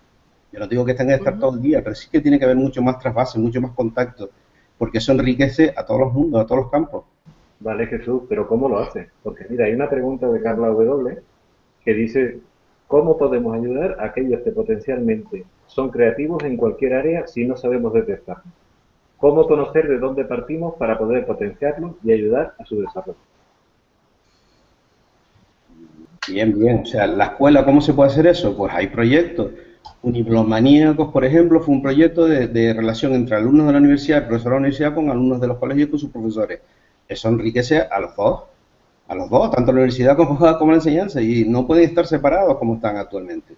Yo no digo que tengan que estar todo el día, pero sí que tiene que haber mucho más trasvase, mucho más contacto, porque eso enriquece a todos los mundos, a todos los campos. Vale, Jesús, pero ¿cómo lo hace? Porque mira, hay una pregunta de Carla W. que dice, ¿cómo podemos ayudar a aquellos que potencialmente son creativos en cualquier área si no sabemos detectarlos? ¿Cómo conocer de dónde partimos para poder potenciarlos y ayudar a su desarrollo? Bien, bien. O sea, la escuela, ¿cómo se puede hacer eso? Pues hay proyectos. Uniplomaníacos, por ejemplo, fue un proyecto de relación entre alumnos de la universidad, el profesor de la universidad, con alumnos de los colegios y con sus profesores. Eso enriquece a los dos, tanto la universidad como la enseñanza, y no pueden estar separados como están actualmente.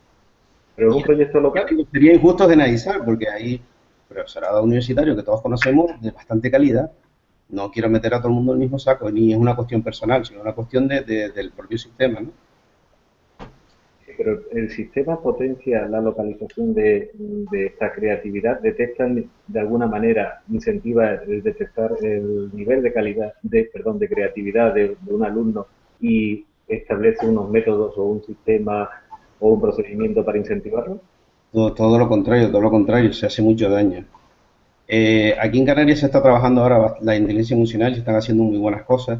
¿Pero es un proyecto local? Sería injusto generalizar, porque hay profesorado universitario que todos conocemos de bastante calidad. No quiero meter a todo el mundo en el mismo saco, ni es una cuestión personal, sino una cuestión del propio sistema, ¿no? Pero el sistema potencia la localización de esta creatividad, detectan de alguna manera, incentiva el detectar el nivel de calidad, perdón, de creatividad de un alumno y establece unos métodos o un sistema o un procedimiento para incentivarlo. Todo lo contrario, se hace mucho daño. Aquí en Canarias se está trabajando ahora la inteligencia emocional y se están haciendo muy buenas cosas.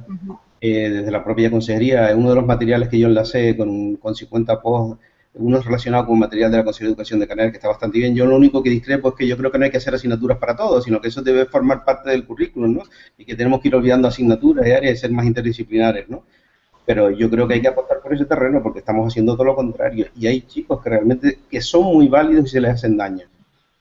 Desde la propia consejería, uno de los materiales que yo enlacé con 50 posts, uno es relacionado con material de la Consejería de Educación de Canarias, que está bastante bien. Yo lo único que discrepo es que yo creo que no hay que hacer asignaturas para todos, sino que eso debe formar parte del currículum, ¿no? Y que tenemos que ir olvidando asignaturas y áreas y ser más interdisciplinares, ¿no? Pero yo creo que hay que apostar por ese terreno porque estamos haciendo todo lo contrario. Y hay chicos que realmente que son muy válidos y se les hacen daño.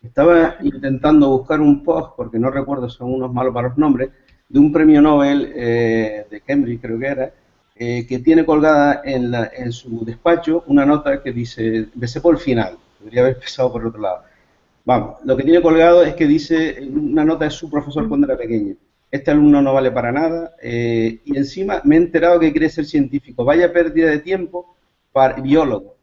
Estaba intentando buscar un post, porque no recuerdo, son unos malos para los nombres, de un premio Nobel de Cambridge, creo que era, que tiene colgada en su despacho una nota que dice, empecé por el final, debería haber empezado por el otro lado. Vamos, lo que tiene colgado es que dice una nota de su profesor cuando era pequeño. Este alumno no vale para nada y encima me he enterado que quiere ser científico. Vaya pérdida de tiempo para biólogo.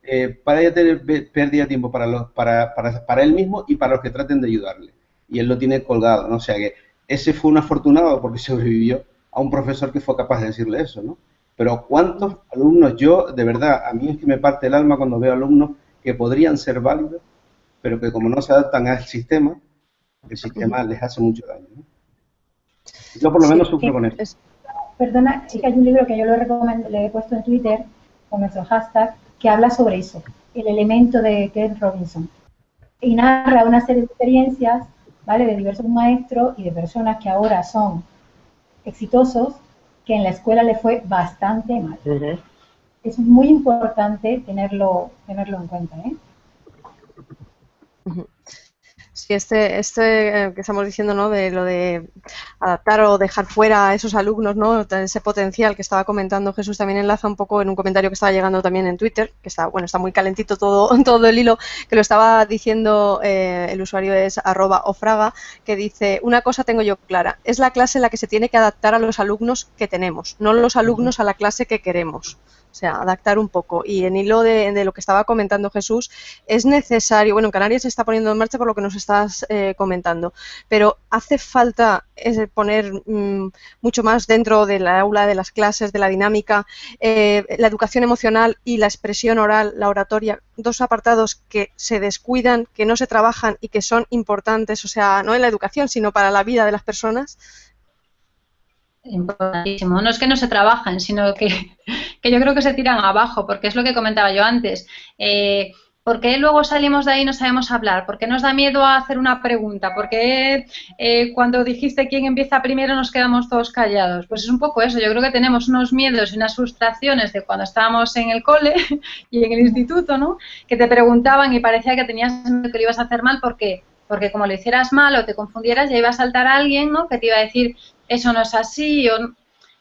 Vaya tener pérdida de tiempo para él mismo y para los que traten de ayudarle. Y él lo tiene colgado, ¿no? O sea que ese fue un afortunado porque sobrevivió a un profesor que fue capaz de decirle eso, ¿no? Pero ¿cuántos alumnos? Yo, de verdad, a mí es que me parte el alma cuando veo alumnos que podrían ser válidos, pero que como no se adaptan al sistema, el sistema les hace mucho daño, ¿no? Yo por lo menos sufro con esto. Perdona, es que hay un libro que yo le he puesto en Twitter con nuestro hashtag que habla sobre eso, el elemento de Ken Robinson. Y narra una serie de experiencias, ¿vale?, de diversos maestros y de personas que ahora son exitosos, que en la escuela le fue bastante mal. Eso es muy importante tenerlo en cuenta, ¿eh? Sí, que estamos diciendo, ¿no?, de lo de adaptar o dejar fuera a esos alumnos, ¿no?, ese potencial que estaba comentando Jesús, también enlaza un poco en un comentario que estaba llegando también en Twitter, que está, bueno, está muy calentito todo el hilo, que lo estaba diciendo, el usuario es @ofraga, que dice, una cosa tengo yo clara, es la clase la que se tiene que adaptar a los alumnos que tenemos, no los alumnos a la clase que queremos. O sea, adaptar un poco. Y en hilo de lo que estaba comentando Jesús, es necesario, bueno, en Canarias se está poniendo en marcha por lo que nos estás comentando, pero hace falta poner mucho más dentro del aula, de las clases, de la dinámica, la educación emocional y la expresión oral, la oratoria, dos apartados que se descuidan, que no se trabajan y que son importantes, o sea, no en la educación, sino para la vida de las personas. Importantísimo. No es que no se trabajen, sino que yo creo que se tiran abajo, porque es lo que comentaba yo antes. ¿Por qué luego salimos de ahí y no sabemos hablar? ¿Por qué nos da miedo a hacer una pregunta? ¿Por qué cuando dijiste quién empieza primero nos quedamos todos callados? Pues es un poco eso. Yo creo que tenemos unos miedos y unas frustraciones de cuando estábamos en el cole y en el instituto, ¿no?, que te preguntaban y parecía que tenías miedo que lo ibas a hacer mal porque como lo hicieras mal o te confundieras, ya iba a saltar a alguien, ¿no?, que te iba a decir eso no es así.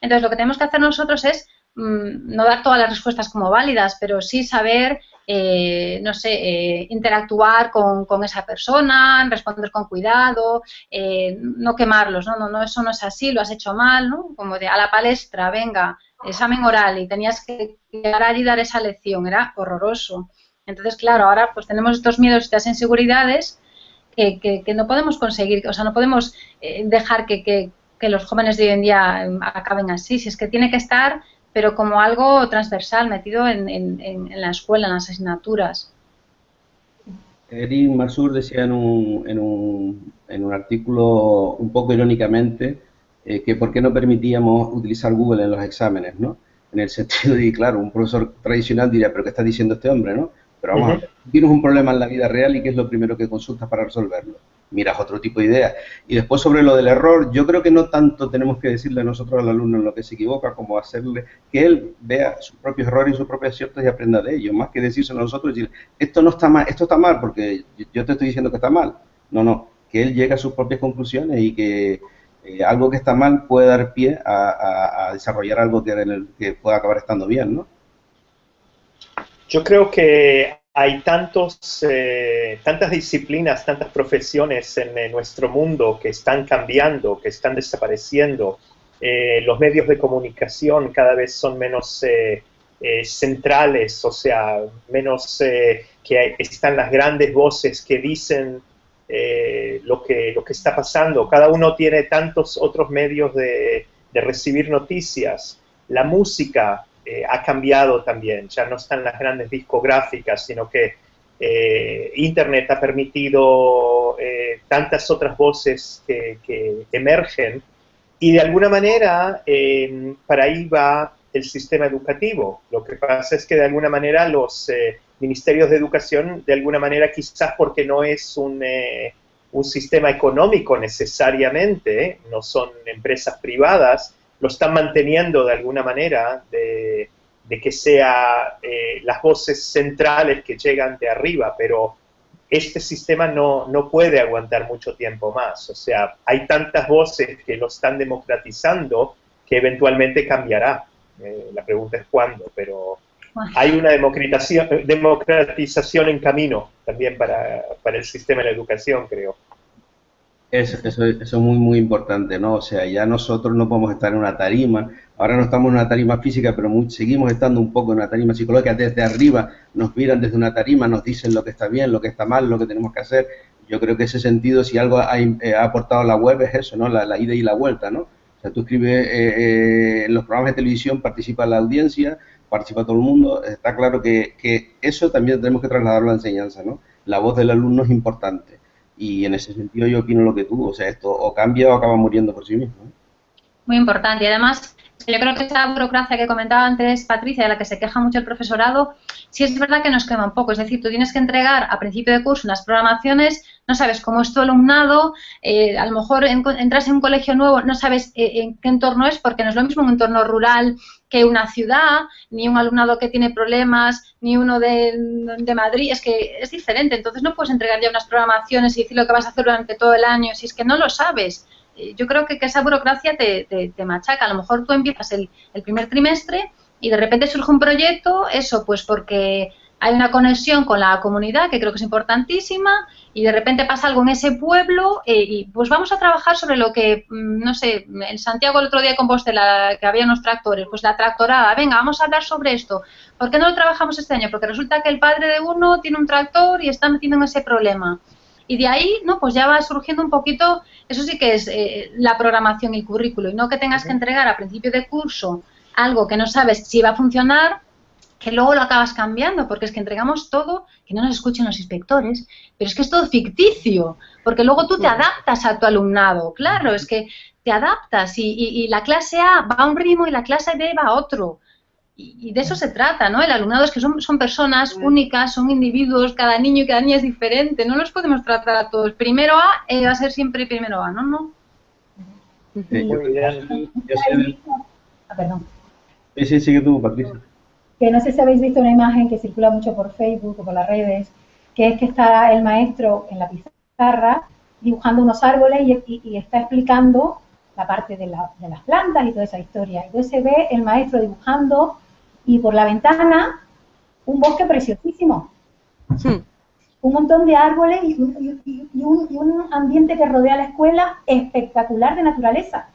Entonces, lo que tenemos que hacer nosotros es no dar todas las respuestas como válidas, pero sí saber, no sé, interactuar con esa persona, responder con cuidado, no quemarlos, no, eso no es así, lo has hecho mal, ¿no? Como de a la palestra, venga, examen oral y tenías que llegar allí y dar esa lección, era horroroso. Entonces, claro, ahora pues tenemos estos miedos, estas inseguridades que no podemos conseguir, o sea, no podemos dejar que los jóvenes de hoy en día acaben así, si es que tiene que estar, pero como algo transversal, metido en la escuela, en las asignaturas. Eric Marsur decía en un artículo un poco irónicamente que por qué no permitíamos utilizar Google en los exámenes, ¿no? En el sentido de, claro, un profesor tradicional diría, pero ¿qué está diciendo este hombre, no? Pero vamos a ver, tienes un problema en la vida real y ¿qué es lo primero que consultas para resolverlo? Miras otro tipo de ideas. Y después sobre lo del error, yo creo que no tanto tenemos que decirle nosotros al alumno en lo que se equivoca, como hacerle que él vea sus propios errores y sus propios aciertos y aprenda de ellos, más que decírselo a nosotros y decir, esto no está mal, esto está mal porque yo te estoy diciendo que está mal. No, que él llegue a sus propias conclusiones y que algo que está mal puede dar pie a desarrollar algo que pueda acabar estando bien, ¿no? Yo creo que hay tantas disciplinas, tantas profesiones en nuestro mundo que están cambiando, que están desapareciendo. Los medios de comunicación cada vez son menos centrales, o sea, menos que están las grandes voces que dicen lo que está pasando. Cada uno tiene tantos otros medios de recibir noticias. La música ha cambiado también, ya no están las grandes discográficas, sino que Internet ha permitido tantas otras voces que emergen, y de alguna manera para ahí va el sistema educativo. Lo que pasa es que de alguna manera los ministerios de educación, de alguna manera quizás porque no es un sistema económico necesariamente, no son empresas privadas, lo están manteniendo de alguna manera de que sea las voces centrales que llegan de arriba, pero este sistema no puede aguantar mucho tiempo más. O sea, hay tantas voces que lo están democratizar que eventualmente cambiará. La pregunta es cuándo, pero hay una democratización en camino también para el sistema de la educación, creo. Eso es muy, muy importante, ¿no? O sea, ya nosotros no podemos estar en una tarima, ahora no estamos en una tarima física, pero seguimos estando un poco en una tarima psicológica. Desde arriba nos miran desde una tarima, nos dicen lo que está bien, lo que está mal, lo que tenemos que hacer. Yo creo que ese sentido, si algo ha aportado la web, es eso, ¿no? La ida y la vuelta, ¿no? O sea, tú escribes en los programas de televisión, participa la audiencia, participa todo el mundo. Está claro que eso también tenemos que trasladarlo a la enseñanza, ¿no? La voz del alumno es importante. Y en ese sentido yo opino lo que tú, o sea, esto o cambia o acaba muriendo por sí mismo. Muy importante. Y además, yo creo que esa burocracia que comentaba antes Patricia, de la que se queja mucho el profesorado, sí es verdad que nos quema un poco. Es decir, tú tienes que entregar a principio de curso unas programaciones, no sabes cómo es tu alumnado, a lo mejor entras en un colegio nuevo, no sabes en qué entorno es, porque no es lo mismo un entorno rural que una ciudad, ni un alumnado que tiene problemas, ni uno de Madrid, es que es diferente. Entonces no puedes entregar ya unas programaciones y decir lo que vas a hacer durante todo el año, si es que no lo sabes. Yo creo que esa burocracia te machaca. A lo mejor tú empiezas el primer trimestre y de repente surge un proyecto, eso pues porque hay una conexión con la comunidad, que creo que es importantísima, y de repente pasa algo en ese pueblo y pues vamos a trabajar sobre lo que, no sé, en Santiago el otro día con Compostela, que había unos tractores, pues la tractorada, venga, vamos a hablar sobre esto. ¿Por qué no lo trabajamos este año? Porque resulta que el padre de uno tiene un tractor y está metido en ese problema. Y de ahí, no, pues ya va surgiendo un poquito, eso sí que es la programación y el currículo, y no que tengas que entregar a principio de curso algo que no sabes si va a funcionar, que luego lo acabas cambiando, porque es que entregamos todo, que no nos escuchen los inspectores, pero es que es todo ficticio, porque luego tú te adaptas a tu alumnado, claro, es que te adaptas y la clase A va a un ritmo y la clase B va a otro. Y de eso se trata, ¿no? El alumnado es que son personas únicas, son individuos, cada niño y cada niña es diferente, no los podemos tratar a todos. Primero A va a ser siempre primero A, ¿no? Perdón. Sí, sigue tú, Patricia. Que no sé si habéis visto una imagen que circula mucho por Facebook o por las redes, que es que está el maestro en la pizarra dibujando unos árboles y está explicando la parte de las plantas y toda esa historia. Entonces se ve el maestro dibujando y por la ventana un bosque preciosísimo. Un montón de árboles y un ambiente que rodea la escuela espectacular de naturaleza.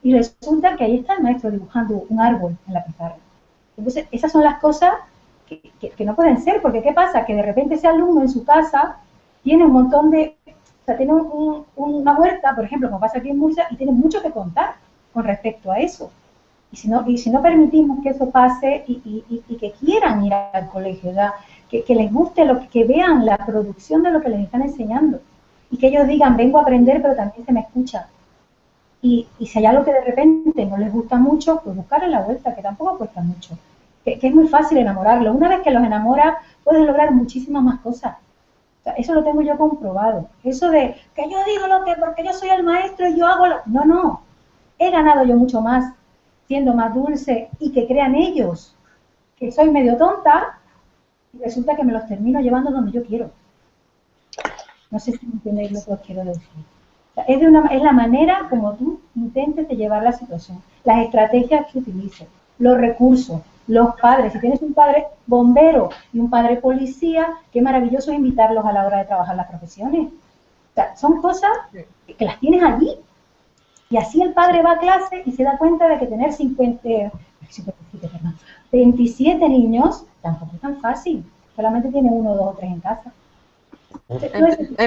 Y resulta que ahí está el maestro dibujando un árbol en la pizarra. Entonces, esas son las cosas que no pueden ser, porque ¿qué pasa? Que de repente ese alumno en su casa tiene un montón de... O sea, tiene una huerta, por ejemplo, como pasa aquí en Murcia, y tiene mucho que contar con respecto a eso. Y si no permitimos que eso pase y que quieran ir al colegio, ya, que les guste, que vean la producción de lo que les están enseñando, y que ellos digan, vengo a aprender, pero también se me escucha. Y si hay algo que de repente no les gusta mucho, pues buscarle la vuelta, que tampoco cuesta mucho. Que es muy fácil enamorarlos. Una vez que los enamoras, puedes lograr muchísimas más cosas. O sea, eso lo tengo yo comprobado. Eso de que yo digo lo que, porque yo soy el maestro y yo hago lo... No. He ganado yo mucho más siendo más dulce y que crean ellos que soy medio tonta y resulta que me los termino llevando donde yo quiero. No sé si me entendéis lo que os quiero decir. Es la manera como tú intentes de llevar la situación, las estrategias que utilices, los recursos, los padres. Si tienes un padre bombero y un padre policía, qué maravilloso es invitarlos a la hora de trabajar las profesiones. O sea, son cosas que las tienes allí. Y así el padre va a clase y se da cuenta de que tener 27 niños tampoco es tan fácil. Solamente tiene 1, 2 o 3 en casa. La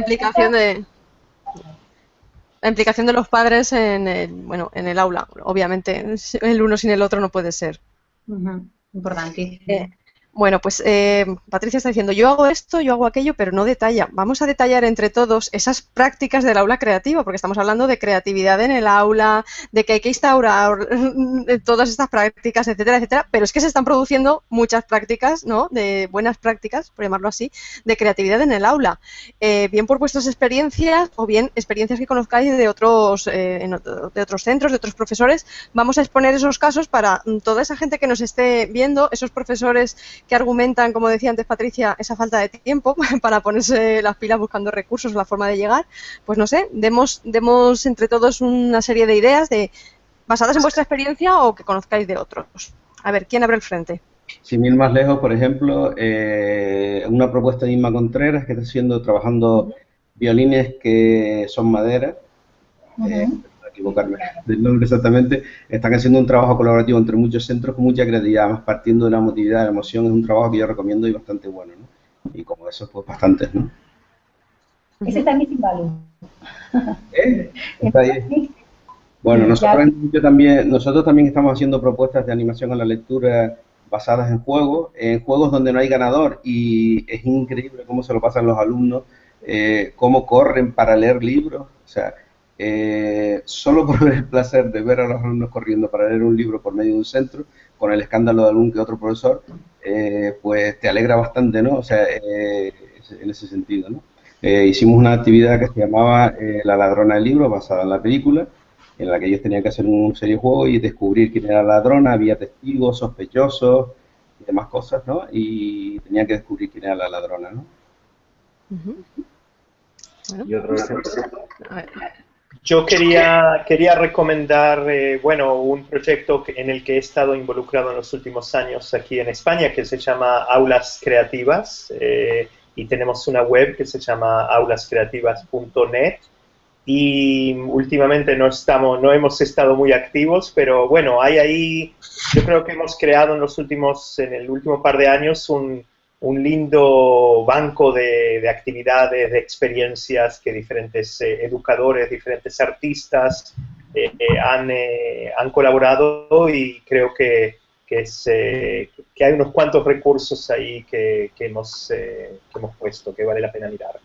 implicación de los padres en el aula. Obviamente, el uno sin el otro no puede ser. Importante. Bueno, pues Patricia está diciendo, yo hago esto, yo hago aquello, pero no detalla. Vamos a detallar entre todos esas prácticas del aula creativa, porque estamos hablando de creatividad en el aula, de que hay que instaurar todas estas prácticas, etcétera, etcétera, pero es que se están produciendo muchas prácticas, ¿no?, de buenas prácticas, por llamarlo así, de creatividad en el aula. Bien por vuestras experiencias o bien experiencias que conozcáis de otros centros, de otros profesores. Vamos a exponer esos casos para toda esa gente que nos esté viendo, esos profesores que argumentan, como decía antes Patricia, esa falta de tiempo para ponerse las pilas buscando recursos o la forma de llegar. Pues no sé, demos entre todos una serie de ideas basadas en vuestra experiencia o que conozcáis de otros. A ver, ¿quién abre el frente? Sin ir más lejos, por ejemplo, una propuesta de Inma Contreras que está trabajando violines que son madera, equivocarme del nombre exactamente, están haciendo un trabajo colaborativo entre muchos centros con mucha creatividad, además partiendo de la emotividad, de la emoción. Es un trabajo que yo recomiendo y bastante bueno, ¿no? Y como eso, pues bastantes, ¿no? Ese está en Missing Value. Está ahí. Bueno, nosotros también estamos haciendo propuestas de animación a la lectura basadas en juegos donde no hay ganador, y es increíble cómo se lo pasan los alumnos, cómo corren para leer libros, o sea, solo por ver el placer de ver a los alumnos corriendo para leer un libro por medio de un centro, con el escándalo de algún que otro profesor, pues te alegra bastante, ¿no? O sea, en ese sentido, ¿no? Hicimos una actividad que se llamaba La ladrona del libro, basada en la película, en la que ellos tenían que hacer un serie de juegos y descubrir quién era la ladrona. Había testigos, sospechosos y demás cosas, ¿no? Y tenían que descubrir quién era la ladrona, ¿no? Bueno, Y otro ejemplo. a ver. Yo quería recomendar, un proyecto en el que he estado involucrado en los últimos años aquí en España, que se llama Aulas Creativas, y tenemos una web que se llama aulascreativas.net, y últimamente no hemos estado muy activos, pero bueno, yo creo que hemos creado en el último par de años un lindo banco de actividades, de experiencias que diferentes educadores, diferentes artistas han colaborado, y creo que hay unos cuantos recursos ahí que hemos puesto, que vale la pena mirar.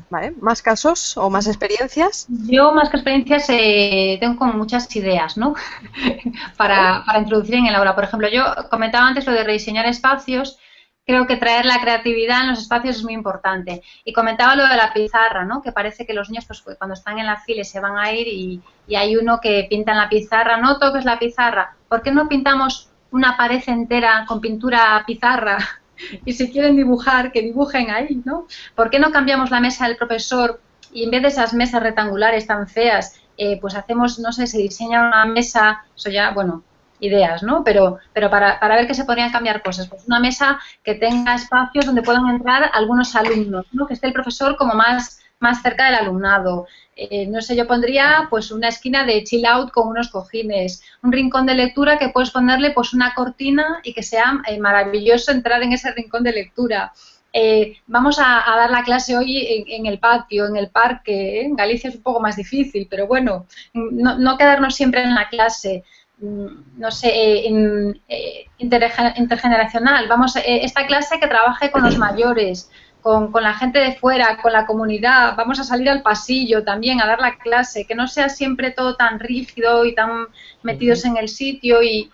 Vale, ¿más casos o más experiencias? Yo, más que experiencias, tengo como muchas ideas, ¿no? para introducir en el aula. Por ejemplo, yo comentaba antes lo de rediseñar espacios. Creo que traer la creatividad en los espacios es muy importante. Y comentaba lo de la pizarra, ¿no? Que parece que los niños, pues, cuando están en la fila se van a ir y hay uno que pinta en la pizarra. No toques la pizarra. ¿Por qué no pintamos una pared entera con pintura pizarra? Y si quieren dibujar, que dibujen ahí, ¿no? ¿Por qué no cambiamos la mesa del profesor y en vez de esas mesas rectangulares tan feas, pues hacemos, no sé, se diseña una mesa, eso ya, bueno, ideas, ¿no? Pero para ver que se podrían cambiar cosas. Pues una mesa que tenga espacios donde puedan entrar algunos alumnos, ¿no? Que esté el profesor como más cerca del alumnado. No sé, yo pondría pues una esquina de chill out con unos cojines, un rincón de lectura que puedes ponerle pues una cortina y que sea maravilloso entrar en ese rincón de lectura. Vamos a dar la clase hoy en el patio, en el parque. En Galicia es un poco más difícil, pero bueno, no quedarnos siempre en la clase. No sé, intergeneracional. Vamos, esta clase que trabaje con los mayores, con la gente de fuera, con la comunidad. Vamos a salir al pasillo también a dar la clase, que no sea siempre todo tan rígido y tan metidos en el sitio y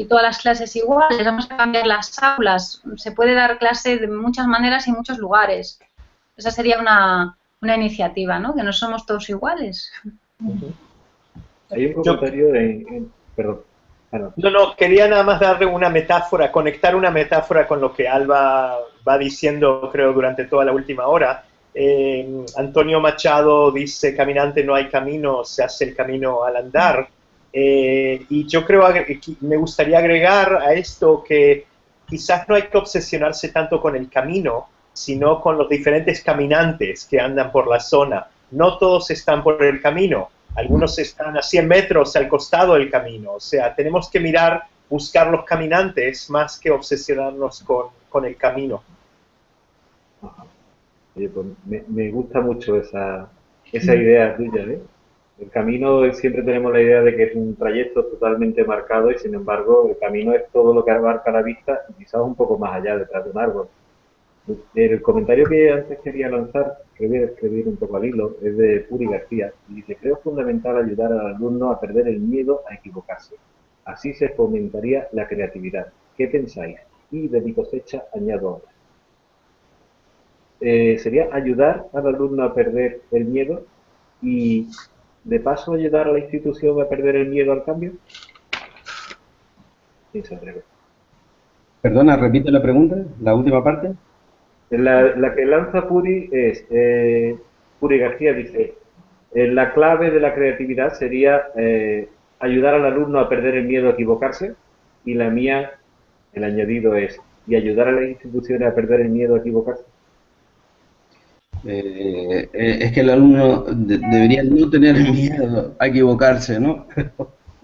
todas las clases iguales. Vamos a cambiar las aulas. Se puede dar clase de muchas maneras y en muchos lugares. Esa sería una iniciativa, ¿no? Que no somos todos iguales. Hay un comentario perdón. No, quería nada más darle una metáfora, conectar una metáfora con lo que Alba va diciendo, creo, durante toda la última hora. Antonio Machado dice, caminante no hay camino, se hace el camino al andar. Y yo creo que me gustaría agregar a esto que quizás no hay que obsesionarse tanto con el camino, sino con los diferentes caminantes que andan por la zona. No todos están por el camino. algunos están a 100 metros al costado del camino. O sea, tenemos que mirar, buscar los caminantes más que obsesionarnos con el camino. Oye, pues me gusta mucho esa idea tuya, ¿eh? El camino, siempre tenemos la idea de que es un trayecto totalmente marcado y sin embargo el camino es todo lo que abarca la vista y quizás un poco más allá detrás de un árbol. El comentario que antes quería lanzar, que voy a escribir un poco al hilo, es de Puri García y dice: creo fundamental ayudar al alumno a perder el miedo a equivocarse. Así se fomentaría la creatividad. ¿Qué pensáis? Y de mi cosecha añado ahora. Sería ayudar al alumno a perder el miedo y de paso ayudar a la institución a perder el miedo al cambio. Sí, se atreve. Perdona, repite la pregunta, la última parte. La que lanza Puri es, Puri García dice, la clave de la creatividad sería ayudar al alumno a perder el miedo a equivocarse, y la mía, el añadido es, y ayudar a las instituciones a perder el miedo a equivocarse. Es que el alumno debería no tener miedo a equivocarse, ¿no?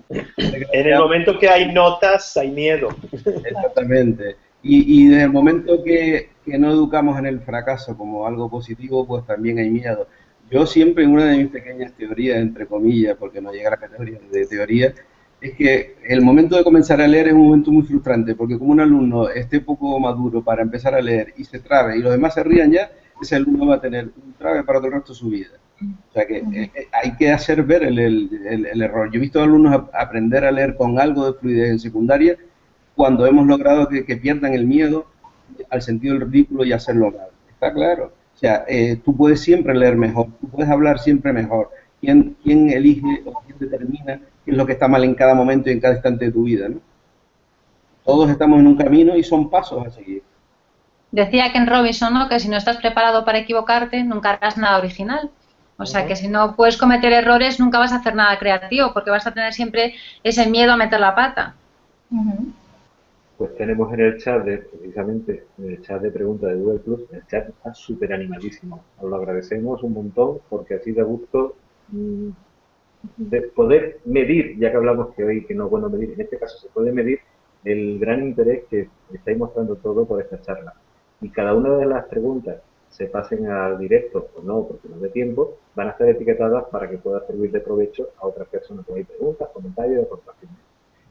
En el momento que hay notas, hay miedo. Exactamente. Y desde el momento que no educamos en el fracaso como algo positivo, pues también hay miedo. Yo siempre, en una de mis pequeñas teorías, entre comillas, porque no llega a la categoría de teoría, es que el momento de comenzar a leer es un momento muy frustrante, porque como un alumno esté poco maduro para empezar a leer y se trabe y los demás se rían ya, ese alumno va a tener un trabe para todo el resto de su vida. O sea que hay que hacer ver el error. Yo he visto a alumnos aprender a leer con algo de fluidez en secundaria cuando hemos logrado que pierdan el miedo al sentido del ridículo y hacerlo mal. ¿Está claro? O sea, tú puedes siempre leer mejor, tú puedes hablar siempre mejor. ¿Quién elige o quién determina qué es lo que está mal en cada momento y en cada instante de tu vida, ¿no? Todos estamos en un camino y son pasos a seguir. Decía Ken Robinson, ¿no?, que si no estás preparado para equivocarte, nunca harás nada original. O sea, que si no puedes cometer errores, nunca vas a hacer nada creativo, porque vas a tener siempre ese miedo a meter la pata. Pues tenemos en el chat, precisamente, en el chat de preguntas de Google Plus, el chat está súper animadísimo. Os lo agradecemos un montón porque así da gusto de poder medir, ya que hablamos que hoy que no es bueno medir, en este caso se puede medir el gran interés que estáis mostrando todo por esta charla. Y cada una de las preguntas se pasen al directo o no, porque no dé tiempo, van a estar etiquetadas para que pueda servir de provecho a otras personas que hay preguntas, comentarios, aportaciones.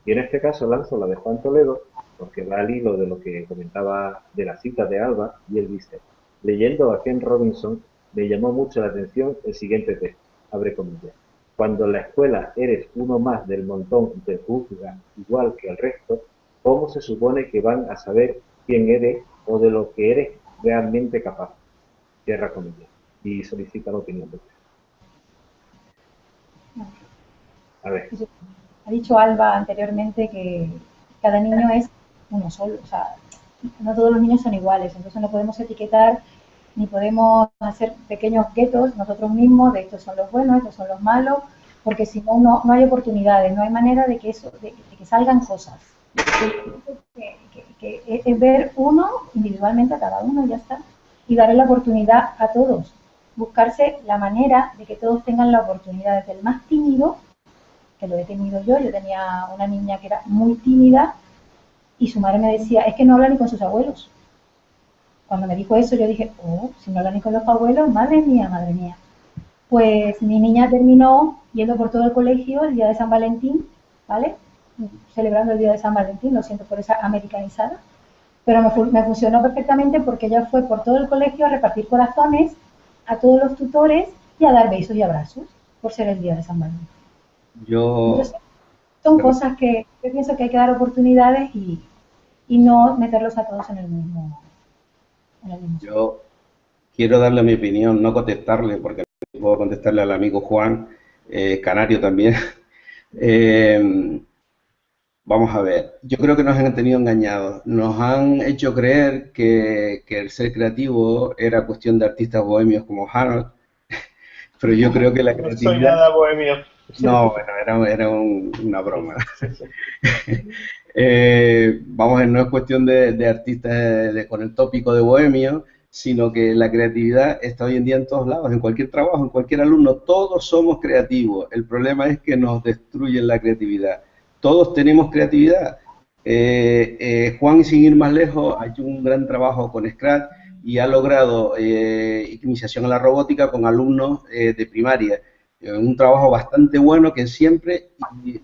Y en este caso lanzo la de Juan Toledo, porque va al hilo de lo que comentaba de la cita de Alba, y él dice: leyendo a Ken Robinson, me llamó mucho la atención el siguiente texto, abre comillas: cuando en la escuela eres uno más del montón y te juzgan igual que el resto, ¿cómo se supone que van a saber quién eres o de lo que eres realmente capaz? Cierra comillas. Y solicita la opinión de usted. A ver. Ha dicho Alba anteriormente que cada niño es uno solo, o sea, no todos los niños son iguales, entonces no podemos etiquetar ni podemos hacer pequeños guetos nosotros mismos de estos son los buenos, estos son los malos, porque si no, no hay oportunidades, no hay manera de que eso, de que salgan cosas. Que es ver uno individualmente a cada uno y ya está, y darle la oportunidad a todos, buscarse la manera de que todos tengan la oportunidad, desde el más tímido, que lo he tenido yo tenía una niña que era muy tímida y su madre me decía, es que no habla ni con sus abuelos. Cuando me dijo eso yo dije, oh, si no habla ni con los abuelos, madre mía, madre mía. Pues mi niña terminó yendo por todo el colegio el día de San Valentín, ¿vale? Celebrando el día de San Valentín, lo siento por esa americanizada, pero me funcionó perfectamente porque ella fue por todo el colegio a repartir corazones a todos los tutores y a dar besos y abrazos por ser el día de San Valentín. Entonces, son cosas que yo pienso que hay que dar oportunidades y no meterlos a todos en el mismo. Yo quiero darle mi opinión, no contestarle, porque puedo contestarle al amigo Juan, canario también. Vamos a ver, yo creo que nos han tenido engañados, nos han hecho creer que el ser creativo era cuestión de artistas bohemios como Harold, pero yo creo que la creatividad... No soy nada bohemio. No, bueno, era una broma. Vamos a ver, no es cuestión de artistas con el tópico de bohemio, sino que la creatividad está hoy en día en todos lados, en cualquier trabajo, en cualquier alumno, todos somos creativos. El problema es que nos destruyen la creatividad. Todos tenemos creatividad. Juan, sin ir más lejos, ha hecho un gran trabajo con Scratch y ha logrado iniciación a la robótica con alumnos de primaria. Un trabajo bastante bueno que siempre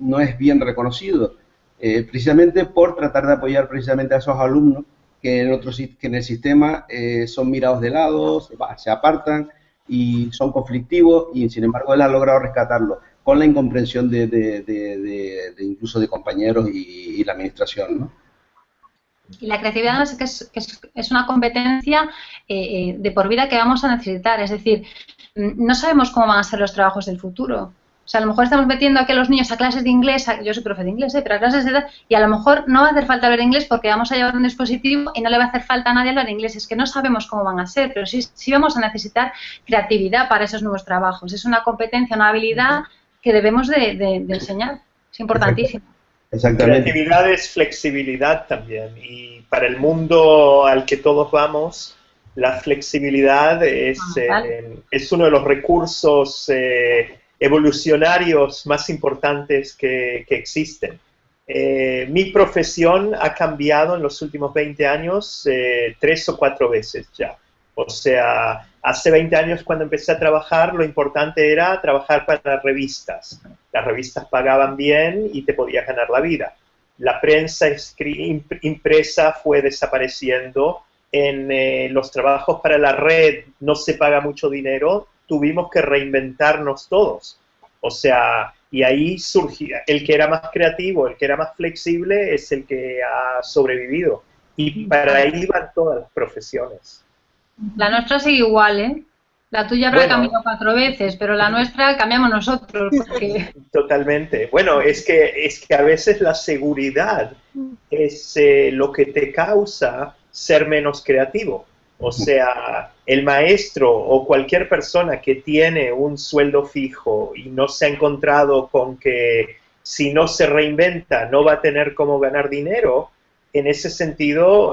no es bien reconocido, precisamente por tratar de apoyar precisamente a esos alumnos que en el sistema son mirados de lado, se apartan y son conflictivos, y sin embargo él ha logrado rescatarlo con la incomprensión de incluso de compañeros y la administración, ¿no? Y la creatividad no es que es una competencia de por vida que vamos a necesitar. Es decir, no sabemos cómo van a ser los trabajos del futuro. O sea, a lo mejor estamos metiendo aquí a los niños a clases de inglés, yo soy profe de inglés, pero a clases de edad, y a lo mejor no va a hacer falta hablar inglés porque vamos a llevar un dispositivo y no le va a hacer falta a nadie hablar inglés. Es que no sabemos cómo van a ser, pero sí vamos a necesitar creatividad para esos nuevos trabajos. Es una competencia, una habilidad que debemos de enseñar. Es importantísimo. Exactamente. Creatividad es flexibilidad también, y para el mundo al que todos vamos, la flexibilidad es uno de los recursos evolucionarios más importantes que existen. Mi profesión ha cambiado en los últimos 20 años 3 o 4 veces ya. O sea, hace 20 años cuando empecé a trabajar, lo importante era trabajar para revistas. Las revistas pagaban bien y te podías ganar la vida. La prensa impresa fue desapareciendo. En los trabajos para la red no se paga mucho dinero. Tuvimos que reinventarnos todos. O sea, y ahí surgía el que era más creativo, el que era más flexible, es el que ha sobrevivido. Y para ahí van todas las profesiones. La nuestra sigue igual, ¿eh? La tuya habrá cambiado 4 veces, pero la nuestra cambiamos nosotros. Porque... Totalmente. Bueno, es que a veces la seguridad es lo que te causa ser menos creativo. O sea, el maestro o cualquier persona que tiene un sueldo fijo y no se ha encontrado con que si no se reinventa no va a tener cómo ganar dinero, en ese sentido,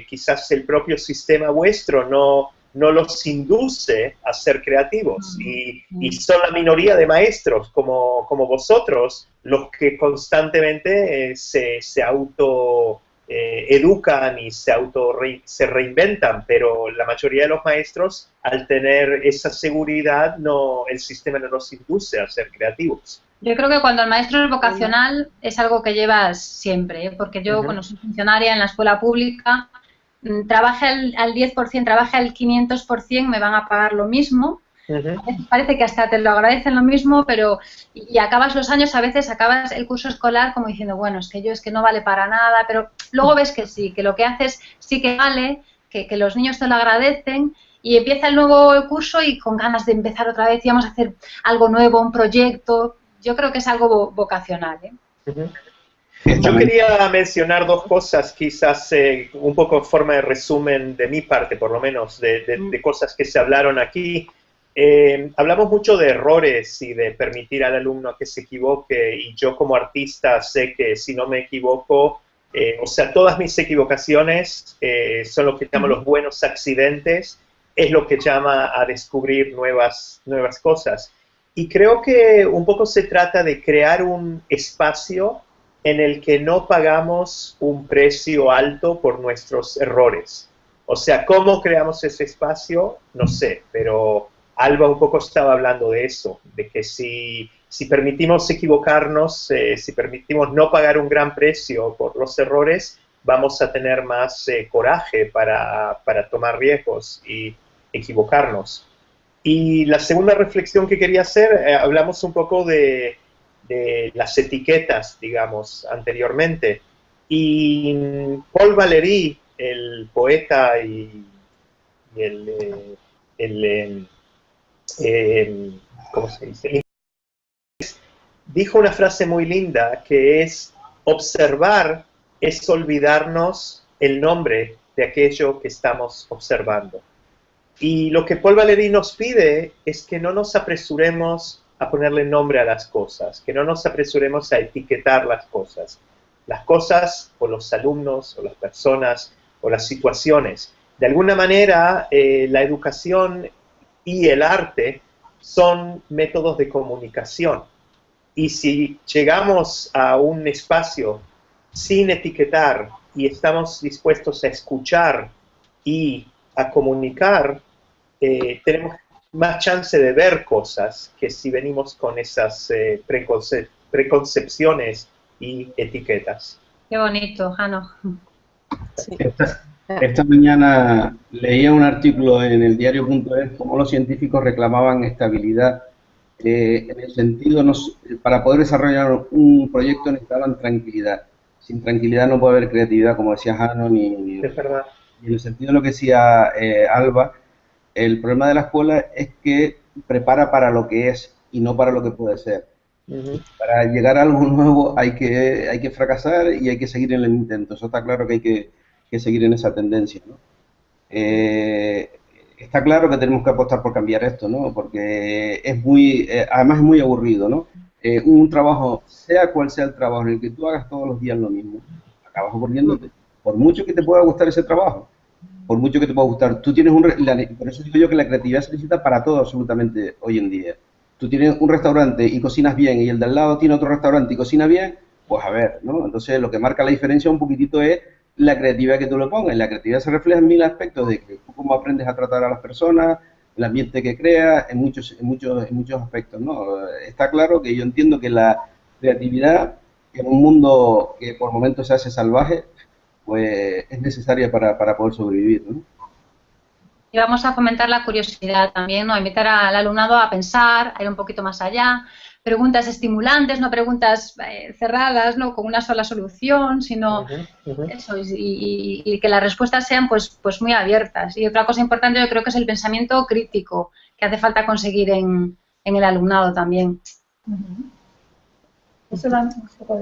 quizás el propio sistema vuestro no los induce a ser creativos. Y son la minoría de maestros, como vosotros, los que constantemente se auto educan y se reinventan, pero la mayoría de los maestros, al tener esa seguridad, el sistema no los induce a ser creativos. Yo creo que cuando el maestro es vocacional es algo que llevas siempre, ¿eh? Porque yo, cuando soy funcionaria en la escuela pública, trabaje al 10%, trabaje al 500%, me van a pagar lo mismo. Parece que hasta te lo agradecen lo mismo, pero y acabas los años, a veces acabas el curso escolar como diciendo, bueno, es que no vale para nada, pero luego ves que sí, que lo que haces sí que vale, que los niños te lo agradecen, y empieza el nuevo curso y con ganas de empezar otra vez y vamos a hacer algo nuevo, un proyecto. Yo creo que es algo vocacional, ¿eh? Yo quería mencionar 2 cosas, quizás un poco en forma de resumen de mi parte, por lo menos, de cosas que se hablaron aquí. Hablamos mucho de errores y de permitir al alumno que se equivoque, y yo como artista sé que si no me equivoco, o sea, todas mis equivocaciones son lo que llamo los buenos accidentes, es lo que llama a descubrir nuevas cosas. Y creo que un poco se trata de crear un espacio en el que no pagamos un precio alto por nuestros errores. O sea, ¿cómo creamos ese espacio? No sé, pero Alba un poco estaba hablando de eso, de que si permitimos equivocarnos, si permitimos no pagar un gran precio por los errores, vamos a tener más coraje para tomar riesgos y equivocarnos. Y la segunda reflexión que quería hacer, hablamos un poco de las etiquetas, digamos, anteriormente. Y Paul Valéry, el poeta y ¿cómo se dice? Dijo una frase muy linda que es: observar es olvidarnos el nombre de aquello que estamos observando. Y lo que Paul Valéry nos pide es que no nos apresuremos a ponerle nombre a las cosas, que no nos apresuremos a etiquetar las cosas. Las cosas, o los alumnos, o las personas, o las situaciones, De alguna manera, la educación y el arte son métodos de comunicación. Y si llegamos a un espacio sin etiquetar y estamos dispuestos a escuchar y a comunicar, tenemos más chance de ver cosas que si venimos con esas preconcepciones y etiquetas. Qué bonito, Jano. Sí. Esta mañana leía un artículo en el diario.es cómo los científicos reclamaban estabilidad. En el sentido, para poder desarrollar un proyecto necesitaban tranquilidad. Sin tranquilidad no puede haber creatividad, como decía Jano, Es verdad. y en el sentido de lo que decía Alba, el problema de la escuela es que prepara para lo que es y no para lo que puede ser. Para llegar a algo nuevo hay que fracasar y hay que seguir en el intento. Eso está claro que hay que seguir en esa tendencia, ¿no? Está claro que tenemos que apostar por cambiar esto, ¿no? Porque es además es muy aburrido, ¿no? Un trabajo, sea cual sea el trabajo en el que tú hagas todos los días lo mismo, acabas aburriéndote. Por mucho que te pueda gustar ese trabajo, por mucho que te pueda gustar, tú tienes por eso digo yo que la creatividad se necesita para todo absolutamente hoy en día. Tú tienes un restaurante y cocinas bien y el de al lado tiene otro restaurante y cocina bien, pues a ver, ¿no? Entonces lo que marca la diferencia un poquitito es la creatividad que tú le pongas. La creatividad se refleja en mil aspectos de que tú cómo aprendes a tratar a las personas, el ambiente que creas, en muchos aspectos, ¿no? Está claro que yo entiendo que la creatividad en un mundo que por momentos se hace salvaje, pues es necesaria para poder sobrevivir, ¿no? Y vamos a fomentar la curiosidad también, ¿no? A invitar al alumnado a pensar, a ir un poquito más allá. Preguntas estimulantes, no preguntas cerradas, ¿no? Con una sola solución, sino eso, y que las respuestas sean pues muy abiertas. Y otra cosa importante yo creo que es el pensamiento crítico, que hace falta conseguir en el alumnado también. Eso da un poco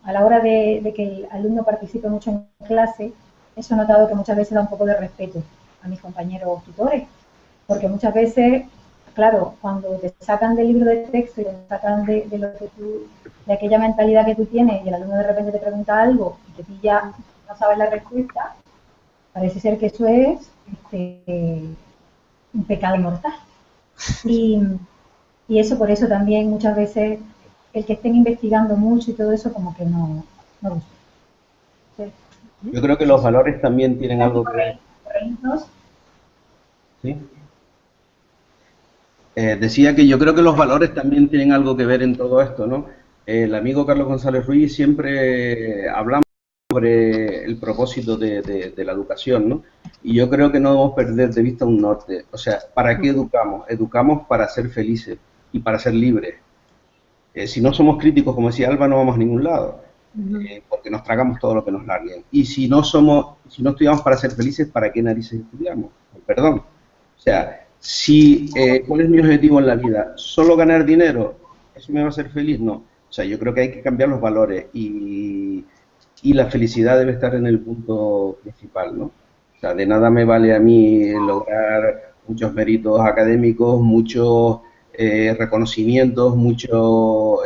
a la hora de que el alumno participe mucho en clase, eso he notado que muchas veces da un poco de respeto a mis compañeros tutores, porque muchas veces, claro, cuando te sacan del libro de texto y te sacan de aquella mentalidad que tú tienes y el alumno de repente te pregunta algo y te pilla, no sabes la respuesta, parece ser que eso es un pecado mortal. Y eso, por eso también muchas veces el que estén investigando mucho y todo eso como que no gusta. Sí. Yo creo que los valores también tienen algo que ver. ¿Sí? Decía que yo creo que los valores también tienen algo que ver en todo esto, ¿no? El amigo Carlos González Ruiz siempre hablamos sobre el propósito de la educación, ¿no? Y yo creo que no debemos perder de vista un norte. O sea, ¿para qué educamos? Educamos para ser felices y para ser libres. Si no somos críticos, como decía Alba, no vamos a ningún lado, porque nos tragamos todo lo que nos larguen. Y si no estudiamos para ser felices, ¿para qué narices estudiamos? Perdón. O sea, ¿cuál es mi objetivo en la vida? ¿Solo ganar dinero? ¿Eso me va a hacer feliz? No. O sea, yo creo que hay que cambiar los valores y la felicidad debe estar en el punto principal, ¿no? O sea, de nada me vale a mí lograr muchos méritos académicos, muchos reconocimientos, mucho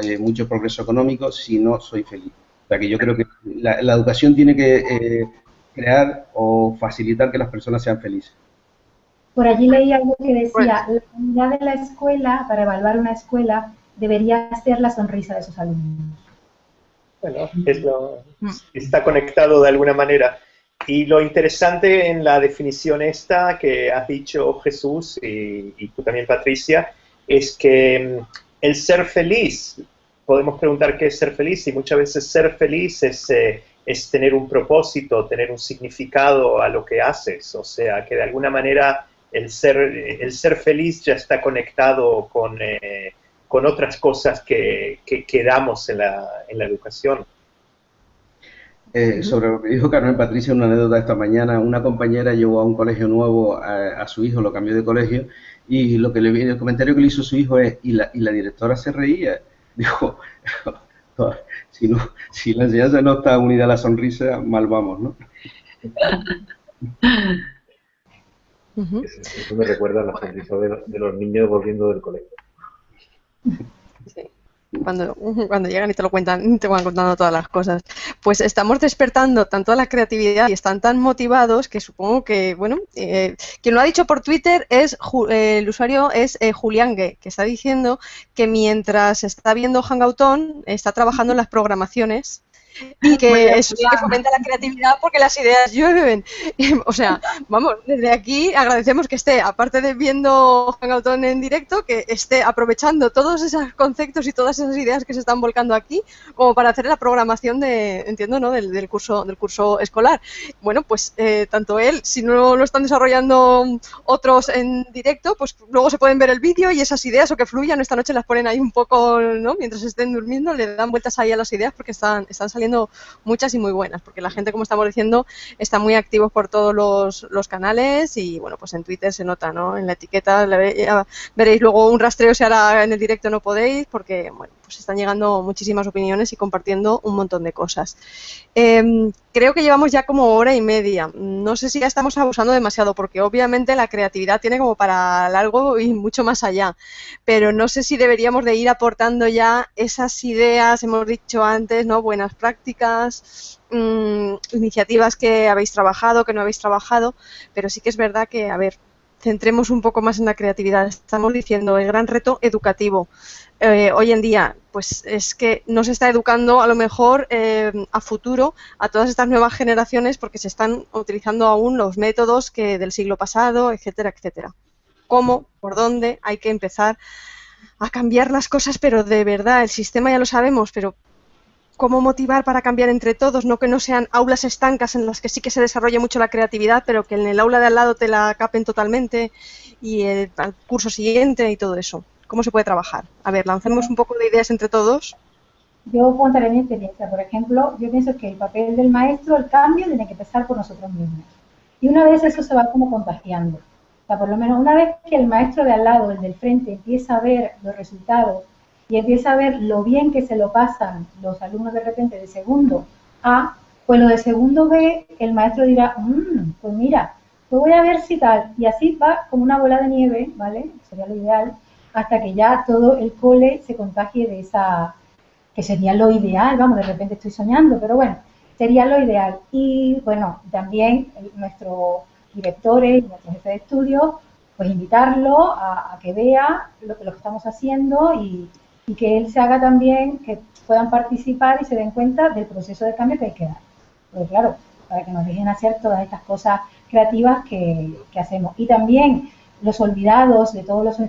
progreso económico si no soy feliz. O sea, que yo creo que la educación tiene que crear o facilitar que las personas sean felices. Por allí leí algo que decía, la unidad de la escuela, para evaluar una escuela, debería ser la sonrisa de sus alumnos. Bueno, está conectado de alguna manera. Y lo interesante en la definición esta que has dicho, Jesús, y tú también, Patricia, es que el ser feliz, podemos preguntar qué es ser feliz, y muchas veces ser feliz es tener un propósito, tener un significado a lo que haces. O sea, que de alguna manera el ser feliz ya está conectado con otras cosas que damos en la educación. Sobre lo que dijo Carmen Patricia, una anécdota esta mañana, una compañera llevó a un colegio nuevo a su hijo, lo cambió de colegio, y el comentario que le hizo su hijo es, y la directora se reía, dijo, si la enseñanza no está unida a la sonrisa, mal vamos, ¿no? Eso me recuerda a la sonrisa de los niños volviendo del colegio. Sí. cuando llegan y te lo cuentan, te van contando todas las cosas. Pues estamos despertando tanto la creatividad y están tan motivados que supongo que, bueno, quien lo ha dicho por Twitter es, el usuario es Julián Gue, que está diciendo que mientras está viendo Hangoutón, está trabajando en las programaciones. Y que eso sí que fomenta la creatividad porque las ideas llueven. O sea, vamos, desde aquí agradecemos que esté, aparte de viendo Hangoutón en directo, que esté aprovechando todos esos conceptos y todas esas ideas que se están volcando aquí, como para hacer la programación de, entiendo, ¿no? del curso escolar. Bueno, pues tanto él, si no lo están desarrollando otros en directo, pues luego se pueden ver el vídeo y esas ideas o que fluyan, esta noche las ponen ahí un poco, ¿no? Mientras estén durmiendo, le dan vueltas ahí a las ideas porque están saliendo muchas y muy buenas, porque la gente, como estamos diciendo, está muy activos por todos los canales y, bueno, pues en Twitter se nota, ¿no? En la etiqueta veréis luego un rastreo si ahora en el directo no podéis, porque, bueno, pues están llegando muchísimas opiniones y compartiendo un montón de cosas. Creo que llevamos ya como hora y media. No sé si ya estamos abusando demasiado, porque obviamente la creatividad tiene como para largo y mucho más allá, pero no sé si deberíamos de ir aportando ya esas ideas, hemos dicho antes, ¿no? Buenas prácticas, iniciativas que habéis trabajado, que no habéis trabajado, pero sí que es verdad que, a ver, centremos un poco más en la creatividad. Estamos diciendo el gran reto educativo. Hoy en día, pues es que no se está educando a lo mejor a futuro a todas estas nuevas generaciones porque se están utilizando aún los métodos que del siglo pasado, etcétera, etcétera. ¿Cómo? ¿Por dónde? Hay que empezar a cambiar las cosas, pero de verdad, el sistema ya lo sabemos, pero ¿cómo motivar para cambiar entre todos? No que no sean aulas estancas en las que sí que se desarrolle mucho la creatividad, pero que en el aula de al lado te la capen totalmente y el curso siguiente y todo eso. ¿Cómo se puede trabajar? A ver, lancemos un poco de ideas entre todos. Yo contaré mi experiencia. Por ejemplo, yo pienso que el papel del maestro, el cambio, tiene que empezar por nosotros mismos. Y una vez eso se va como contagiando. O sea, por lo menos una vez que el maestro de al lado, el del frente, empieza a ver los resultados y empieza a ver lo bien que se lo pasan los alumnos de repente de segundo A, pues lo de segundo B, el maestro dirá, pues mira, pues voy a ver si tal. Y así va como una bola de nieve, ¿vale? Sería lo ideal, hasta que ya todo el cole se contagie de esa, que sería lo ideal, vamos, de repente estoy soñando, pero bueno, sería lo ideal. Y bueno, también nuestros directores y nuestro jefe de estudio, pues invitarlo a que vea lo que estamos haciendo y que él se haga también, que puedan participar y se den cuenta del proceso de cambio que hay que dar. Pues claro, para que nos dejen hacer todas estas cosas creativas que hacemos. Y también los olvidados de todas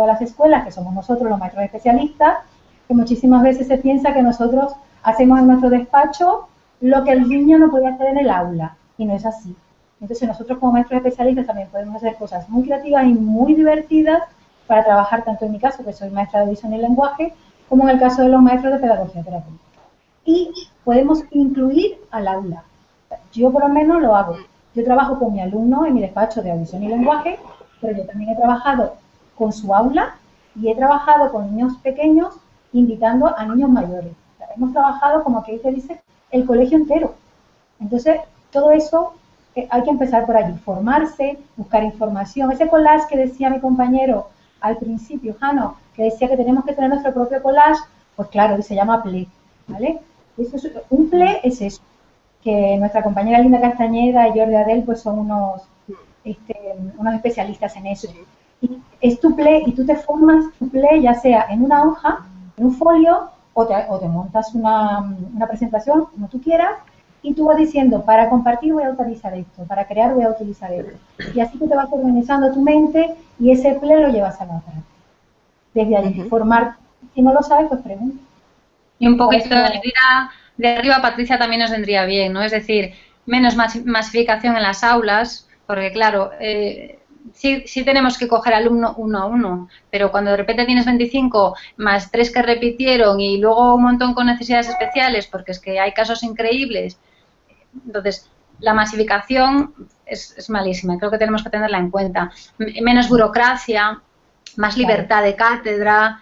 las escuelas, que somos nosotros los maestros especialistas, que muchísimas veces se piensa que nosotros hacemos en nuestro despacho lo que el niño no puede hacer en el aula, y no es así. Entonces nosotros como maestros especialistas también podemos hacer cosas muy creativas y muy divertidas para trabajar tanto en mi caso, que soy maestra de visión y lenguaje, como en el caso de los maestros de pedagogía terapéutica. Y podemos incluir al aula. Yo por lo menos lo hago. Yo trabajo con mi alumno en mi despacho de audición y lenguaje, pero yo también he trabajado con su aula y he trabajado con niños pequeños invitando a niños mayores. O sea, hemos trabajado, como que se dice, el colegio entero. Entonces, todo eso hay que empezar por allí, formarse, buscar información. Ese collage que decía mi compañero al principio, Jano, que decía que tenemos que tener nuestro propio collage, pues claro, se llama PLE, ¿vale? Un PLE es eso, que nuestra compañera Linda Castañeda y Jordi Adel pues son unos especialistas en eso. Y es tu PLE y tú te formas tu PLE ya sea en una hoja, en un folio, o te montas una presentación como tú quieras y tú vas diciendo, para compartir voy a utilizar esto, para crear voy a utilizar esto. Y así tú te vas organizando tu mente y ese PLE lo llevas a la práctica. Desde allí, formar, si no lo sabes, pues pregunta. Y un poquito de arriba, Patricia, también nos vendría bien, ¿no? Es decir, menos masificación en las aulas, porque claro, sí tenemos que coger alumno uno a uno, pero cuando de repente tienes 25 más 3 que repitieron y luego un montón con necesidades especiales, porque es que hay casos increíbles, entonces la masificación es malísima, creo que tenemos que tenerla en cuenta. Menos burocracia, más libertad de cátedra.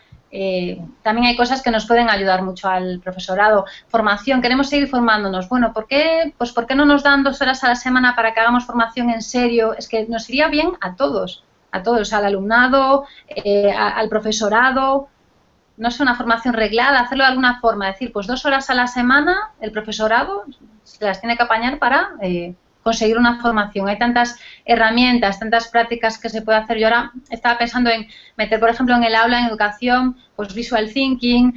También hay cosas que nos pueden ayudar mucho al profesorado. Formación, queremos seguir formándonos. Bueno, ¿por qué no nos dan 2 horas a la semana para que hagamos formación en serio? Es que nos iría bien a todos, al alumnado, al profesorado. no sé, una formación reglada, hacerlo de alguna forma, decir, pues 2 horas a la semana el profesorado se las tiene que apañar para conseguir una formación. Hay tantas herramientas, tantas prácticas que se puede hacer. Yo ahora estaba pensando en meter, por ejemplo, en el aula, en educación, pues visual thinking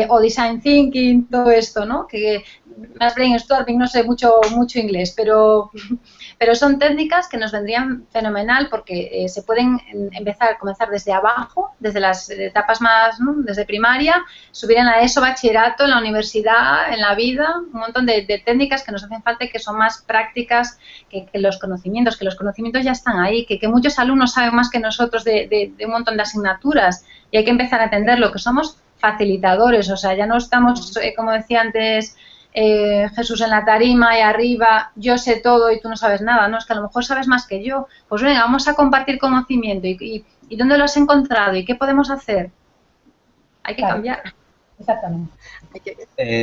o design thinking, todo esto, ¿no? Que más brainstorming, no sé mucho inglés, pero son técnicas que nos vendrían fenomenal porque se pueden comenzar desde abajo, desde las etapas más, ¿no? Desde primaria, subir en la ESO, bachillerato, en la universidad, en la vida, un montón de técnicas que nos hacen falta y que son más prácticas que los conocimientos ya están ahí, que muchos alumnos saben más que nosotros de un montón de asignaturas y hay que empezar a entenderlo, que somos facilitadores, o sea, ya no estamos, como decía antes Jesús, en la tarima y arriba, yo sé todo y tú no sabes nada, ¿no? Es que a lo mejor sabes más que yo. Pues venga, vamos a compartir conocimiento y dónde lo has encontrado y qué podemos hacer. Hay que cambiar. Exactamente. Hay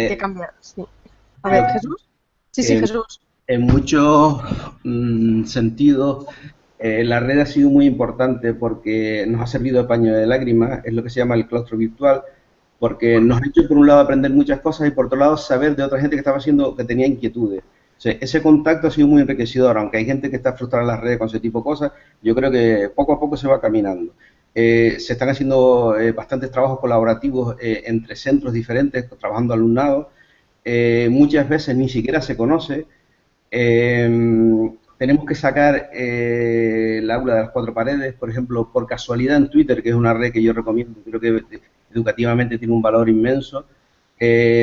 que cambiar, sí. A ver, Jesús. Sí, Jesús. En muchos sentidos, la red ha sido muy importante porque nos ha servido de paño de lágrimas, es lo que se llama el claustro virtual, porque nos ha hecho por un lado aprender muchas cosas y por otro lado saber de otra gente que estaba haciendo, que tenía inquietudes. O sea, ese contacto ha sido muy enriquecedor, aunque hay gente que está frustrada en las redes con ese tipo de cosas, yo creo que poco a poco se va caminando. Se están haciendo bastantes trabajos colaborativos entre centros diferentes, trabajando alumnado. Muchas veces ni siquiera se conoce. Tenemos que sacar el aula de las 4 paredes, por ejemplo, por casualidad en Twitter, que es una red que yo recomiendo, creo que educativamente tiene un valor inmenso.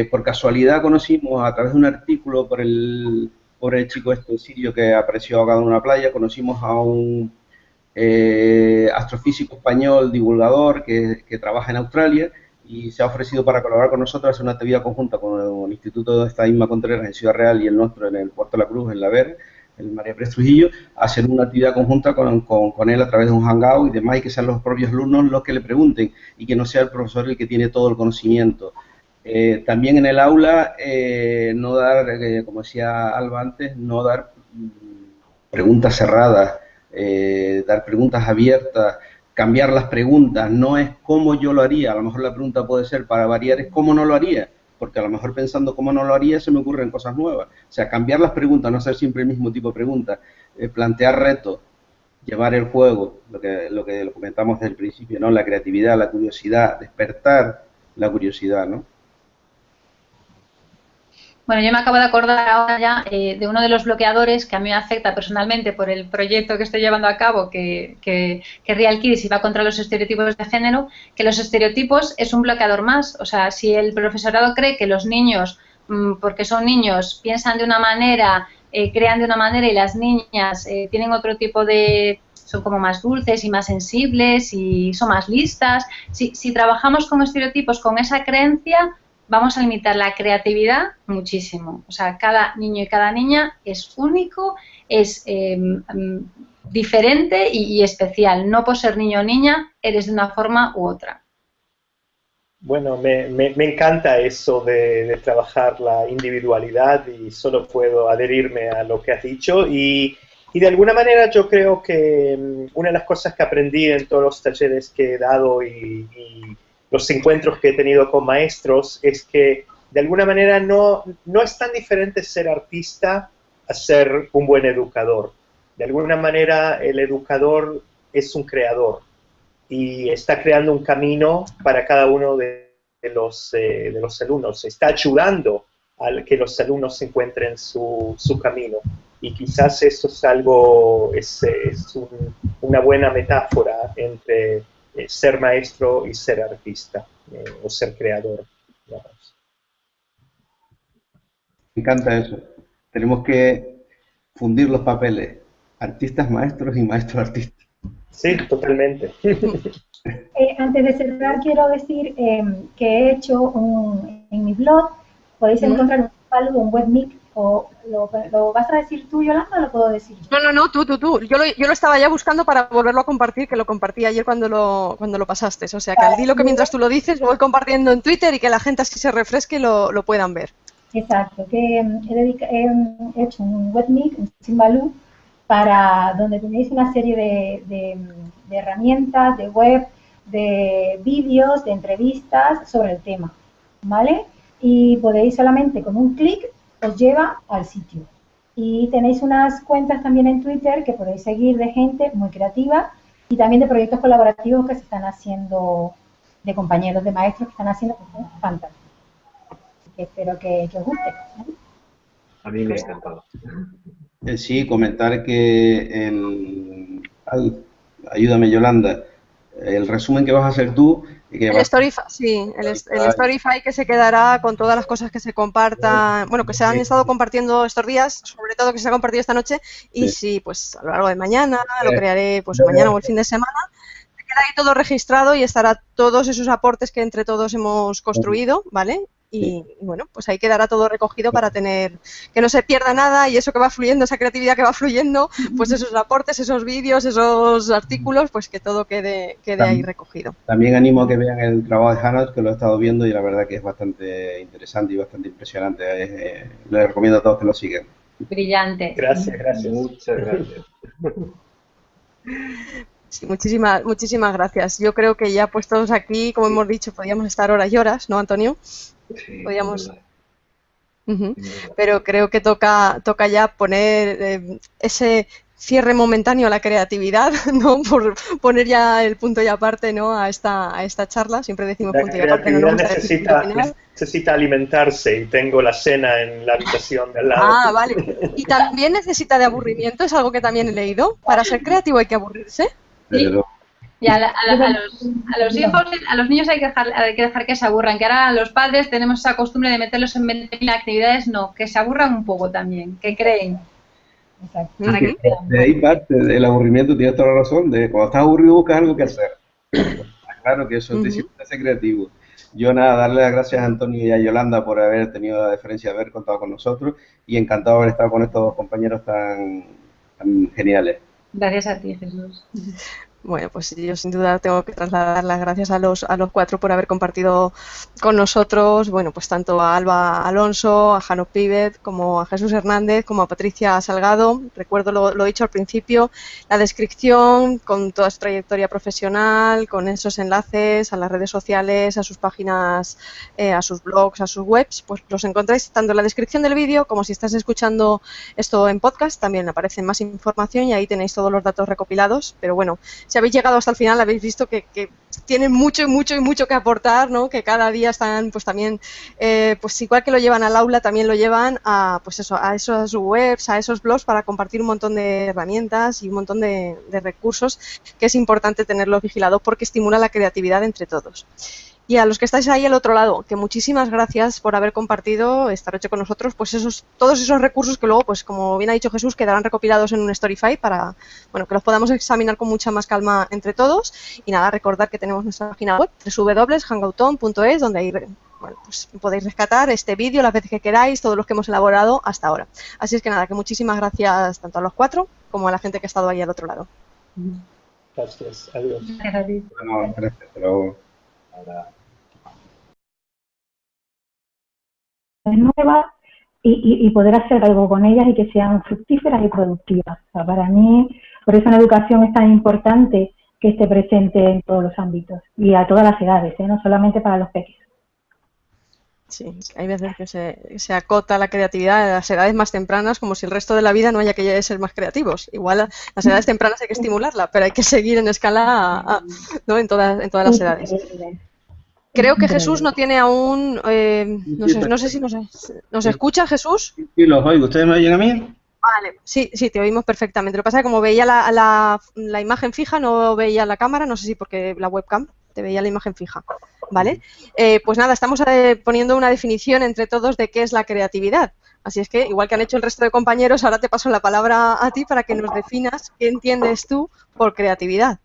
Por casualidad conocimos a través de un artículo por el chico sirio que apareció ahogado en una playa, conocimos a un astrofísico español divulgador que trabaja en Australia y se ha ofrecido para colaborar con nosotros, hacer una actividad conjunta con el Instituto de esta Isma Contreras en Ciudad Real y el nuestro en el Puerto de la Cruz, en La Ver, el María Pérez Trujillo, hacer una actividad conjunta con él a través de un hangout y demás, y que sean los propios alumnos los que le pregunten y que no sea el profesor el que tiene todo el conocimiento. También en el aula, no dar, como decía Alba antes, no dar preguntas cerradas, dar preguntas abiertas, cambiar las preguntas, no es cómo yo lo haría, a lo mejor la pregunta puede ser, para variar, es cómo no lo haría, porque a lo mejor pensando cómo no lo haría se me ocurren cosas nuevas. O sea, cambiar las preguntas, no hacer siempre el mismo tipo de preguntas, plantear retos, llevar el juego, lo que comentamos desde el principio, ¿no? La creatividad, la curiosidad, despertar la curiosidad, ¿no? Bueno, yo me acabo de acordar ahora ya de uno de los bloqueadores que a mí me afecta personalmente por el proyecto que estoy llevando a cabo, que Real Kids y va contra los estereotipos de género, que los estereotipos es un bloqueador más. O sea, si el profesorado cree que los niños, porque son niños, piensan de una manera, crean de una manera y las niñas tienen otro tipo de... son como más dulces y más sensibles y son más listas. Si trabajamos con estereotipos, con esa creencia, vamos a limitar la creatividad muchísimo. O sea, cada niño y cada niña es único, es diferente y especial. No por ser niño o niña, eres de una forma u otra. Bueno, me encanta eso de trabajar la individualidad y solo puedo adherirme a lo que has dicho. Y de alguna manera yo creo que una de las cosas que aprendí en todos los talleres que he dado y los encuentros que he tenido con maestros es que de alguna manera no es tan diferente ser artista a ser un buen educador. De alguna manera el educador es un creador y está creando un camino para cada uno de los alumnos. Está ayudando a que los alumnos encuentren su camino. Y quizás eso es algo, una buena metáfora entre ser maestro y ser artista, o ser creador. Digamos. Me encanta eso. Tenemos que fundir los papeles, artistas maestros y maestros artistas. Sí, totalmente. Antes de cerrar, quiero decir que he hecho en mi blog, podéis encontrar un webmic, o ¿lo vas a decir tú, Yolanda, o lo puedo decir yo? No, tú. Yo lo estaba ya buscando para volverlo a compartir, que lo compartí ayer cuando lo pasaste. O sea, que al dilo que mientras tú lo dices, lo voy compartiendo en Twitter y que la gente así se refresque y lo puedan ver. Exacto, que he hecho un webmic, un Simbaloo, para donde tenéis una serie de herramientas, de web, de vídeos, de entrevistas sobre el tema, ¿vale? Y podéis solamente con un clic os lleva al sitio. Y tenéis unas cuentas también en Twitter que podéis seguir de gente muy creativa y también de proyectos colaborativos que se están haciendo, de compañeros, de maestros que están haciendo cosas fantásticas. Espero que os guste, ¿vale? A mí me ha encantado. Sí, comentar que ayúdame Yolanda, el resumen que vas a hacer tú... El Storyfy, sí, el Storyfy que se quedará con todas las cosas que se compartan, bueno, que se han estado compartiendo estos días, sobre todo que se ha compartido esta noche, y sí, pues a lo largo de mañana, lo crearé pues mañana o el fin de semana, queda ahí todo registrado y estará todos esos aportes que entre todos hemos construido, ¿vale? Y bueno, pues ahí quedará todo recogido para tener, que no se pierda nada y eso que va fluyendo, esa creatividad que va fluyendo, pues esos aportes, esos vídeos, esos artículos, pues que todo quede ahí recogido. También animo a que vean el trabajo de Hannah, que lo he estado viendo y la verdad que es bastante interesante y bastante impresionante. Les recomiendo a todos que lo sigan. Brillante. Gracias, gracias. Muchas gracias. Sí, muchísimas gracias. Yo creo que ya puestos aquí, como hemos dicho, podíamos estar horas y horas, ¿no, Antonio? Sí, podíamos. Pero creo que toca ya poner ese cierre momentáneo a la creatividad, ¿no? Por poner ya el punto y aparte, ¿no? a esta charla. Siempre decimos punto y aparte, no nos gusta decir punto final. Necesita alimentarse y tengo la cena en la habitación de al lado. Ah, vale. Y también necesita de aburrimiento, es algo que también he leído. Para ser creativo hay que aburrirse. Sí. Y a los hijos, a los niños hay que dejar que se aburran, que ahora los padres tenemos esa costumbre de meterlos en 20.000 actividades, no, que se aburran un poco también, que creen. Exacto. De ahí parte del aburrimiento, tienes toda la razón, de cuando estás aburrido buscas algo que hacer. Claro que eso te siempre hace creativo. Yo nada, darle las gracias a Antonio y a Yolanda por haber tenido la deferencia de haber contado con nosotros y encantado de haber estado con estos compañeros tan geniales. Gracias a ti, Jesús. Bueno, pues yo sin duda tengo que trasladar las gracias a los cuatro por haber compartido con nosotros, bueno, pues tanto a Alba Alonso, a Jano Píbet, como a Jesús Hernández, como a Patricia Salgado. Recuerdo lo dicho al principio, la descripción con toda su trayectoria profesional, con esos enlaces a las redes sociales, a sus páginas, a sus blogs, a sus webs, pues los encontráis tanto en la descripción del vídeo como si estás escuchando esto en podcast, también aparece más información y ahí tenéis todos los datos recopilados, pero bueno, si habéis llegado hasta el final habéis visto que tienen mucho que aportar, ¿no? Que cada día están pues también, pues igual que lo llevan al aula, también lo llevan a pues eso, a esas webs, a esos blogs para compartir un montón de herramientas y un montón de recursos que es importante tenerlos vigilados porque estimula la creatividad entre todos. Y a los que estáis ahí al otro lado, que muchísimas gracias por haber compartido esta noche con nosotros, pues todos esos recursos que luego, pues como bien ha dicho Jesús, quedarán recopilados en un Storyfy para, bueno, que los podamos examinar con mucha más calma entre todos. Y nada, recordar que tenemos nuestra página web, www.hangouton.es, donde ahí, bueno, pues podéis rescatar este vídeo las veces que queráis, todos los que hemos elaborado hasta ahora. Así es que nada, que muchísimas gracias tanto a los cuatro como a la gente que ha estado ahí al otro lado. Gracias, adiós. Bueno, gracias, pero... nuevas y poder hacer algo con ellas y que sean fructíferas y productivas. O sea, para mí, por eso la educación es tan importante que esté presente en todos los ámbitos y a todas las edades, no solamente para los pequeños. Sí, hay veces que se acota la creatividad a las edades más tempranas como si el resto de la vida no haya que ser más creativos. Igual a las edades tempranas hay que estimularla, pero hay que seguir en escala ¿no? en todas las edades. Creo que Jesús no tiene aún, no sé si nos escucha, Jesús. Sí, los oigo. ¿Ustedes me oyen a mí? Vale, sí, te oímos perfectamente. Lo que pasa es que como veía la imagen fija, no veía la cámara, no sé si porque la webcam te veía la imagen fija, ¿vale? Pues nada, estamos poniendo una definición entre todos de qué es la creatividad. Así es que, igual que han hecho el resto de compañeros, ahora te paso la palabra a ti para que nos definas qué entiendes tú por creatividad.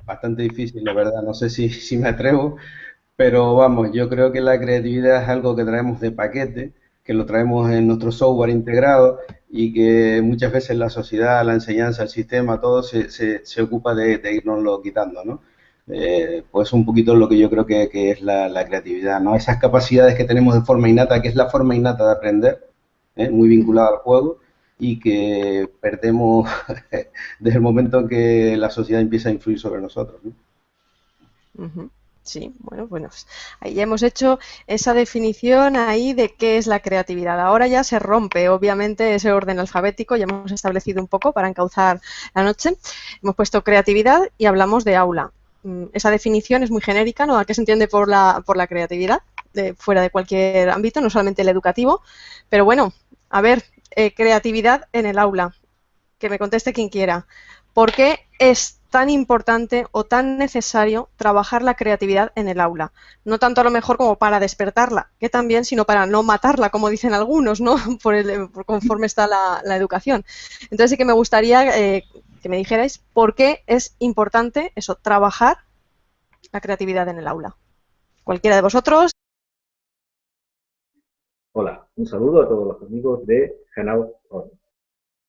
Bastante difícil, la verdad, no sé si me atrevo, pero vamos, yo creo que la creatividad es algo que traemos de paquete, que lo traemos en nuestro software integrado y que muchas veces la sociedad, la enseñanza, el sistema, todo se ocupa de irnoslo quitando, ¿no? Pues un poquito lo que yo creo que es la creatividad, ¿no? Esas capacidades que tenemos de forma innata, que es la forma innata de aprender, muy vinculada al juego, y que perdemos desde el momento en que la sociedad empieza a influir sobre nosotros, ¿no? Ujú. Sí, bueno, pues ahí ya hemos hecho esa definición ahí de qué es la creatividad. Ahora ya se rompe, obviamente, ese orden alfabético, ya hemos establecido un poco para encauzar la noche. Hemos puesto creatividad y hablamos de aula. Esa definición es muy genérica, ¿no? ¿A qué se entiende por la creatividad? Fuera de cualquier ámbito, no solamente el educativo. Pero bueno, a ver, creatividad en el aula. Que me conteste quien quiera. ¿Por qué es tan importante o tan necesario trabajar la creatividad en el aula? No tanto a lo mejor como para despertarla, que también, sino para no matarla, como dicen algunos, ¿no? Por conforme está la educación. Entonces sí que me gustaría que me dijerais por qué es importante eso, trabajar la creatividad en el aula. Cualquiera de vosotros. Hola, un saludo a todos los amigos de Hanaut On.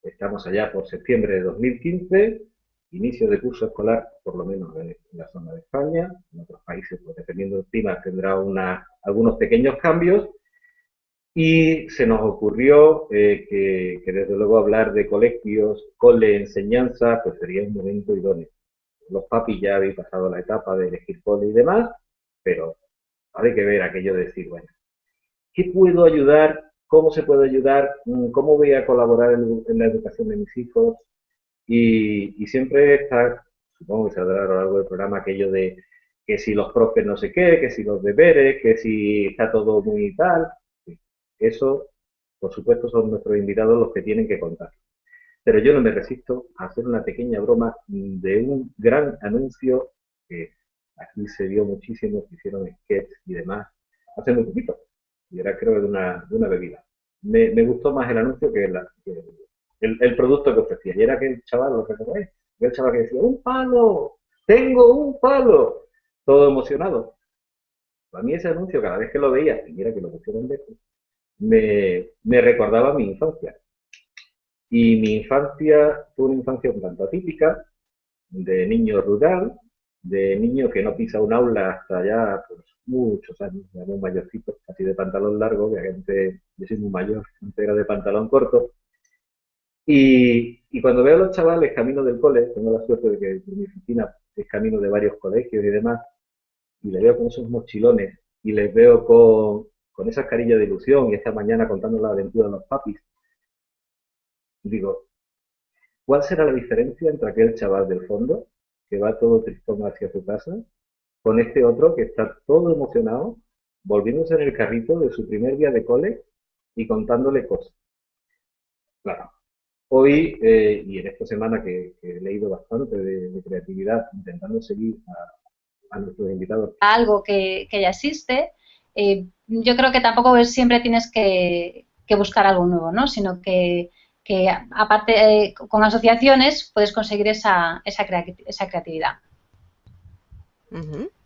Estamos allá por septiembre de 2015, inicio de curso escolar, por lo menos en la zona de España. En otros países, pues dependiendo del clima, tendrá algunos pequeños cambios. Y se nos ocurrió que desde luego hablar de colegios, cole, enseñanza, pues sería un momento idóneo. Los papis ya habéis pasado la etapa de elegir cole y demás, pero hay que ver aquello de decir, bueno, ¿qué puedo ayudar? ¿Cómo se puede ayudar? ¿Cómo voy a colaborar en la educación de mis hijos? Y siempre está, supongo que saldrá a lo largo del programa aquello de que si los profes no sé qué, que si los deberes, que si está todo muy tal. Eso, por supuesto, son nuestros invitados los que tienen que contar. Pero yo no me resisto a hacer una pequeña broma de un gran anuncio que aquí se vio muchísimo, que hicieron sketches y demás hace muy poquito. Y era creo de una bebida. Me gustó más el anuncio que el producto que ofrecía. Y era aquel chaval, ¿lo recordáis? Aquel chaval que decía, ¡un palo! ¡Tengo un palo! Todo emocionado. A mí ese anuncio, cada vez que lo veía, y mira que lo pusieron lejos, me recordaba a mi infancia. Y mi infancia fue una infancia un tanto atípica, de niño rural, de niño que no pisa un aula hasta ya pues, muchos años, ya muy mayorcito, casi de pantalón largo, que antes, yo soy muy mayor, antes era de pantalón corto. Y cuando veo a los chavales camino del cole, tengo la suerte de que mi oficina es camino de varios colegios y demás, y les veo con esos mochilones, y les veo con esas carillas de ilusión, y esta mañana contando la aventura de los papis, digo, ¿cuál será la diferencia entre aquel chaval del fondo, que va todo tristón hacia su casa, con este otro que está todo emocionado, volviéndose en el carrito de su primer día de cole y contándole cosas? Claro, hoy y en esta semana que he leído bastante de creatividad, intentando seguir a nuestros invitados. Algo que ya existe, yo creo que tampoco siempre tienes que buscar algo nuevo, ¿no? Sino que aparte con asociaciones puedes conseguir esa creatividad.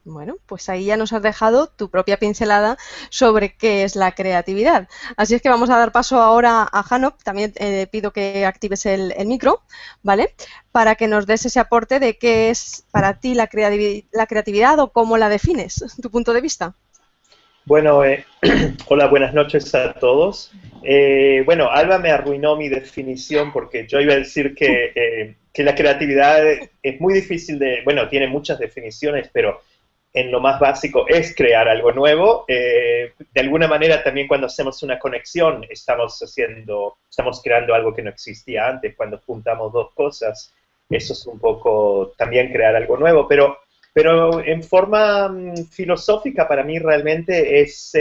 Bueno, pues ahí ya nos has dejado tu propia pincelada sobre qué es la creatividad. Así es que vamos a dar paso ahora a Hanop. También pido que actives el micro, ¿vale? Para que nos des ese aporte de qué es para ti la creatividad o cómo la defines, tu punto de vista. Bueno, hola, buenas noches a todos. Bueno, Alba me arruinó mi definición porque yo iba a decir que la creatividad es muy difícil de, bueno, tiene muchas definiciones, pero en lo más básico es crear algo nuevo. De alguna manera también cuando hacemos una conexión estamos creando algo que no existía antes, cuando juntamos dos cosas. Eso es un poco también crear algo nuevo, pero en forma filosófica para mí realmente es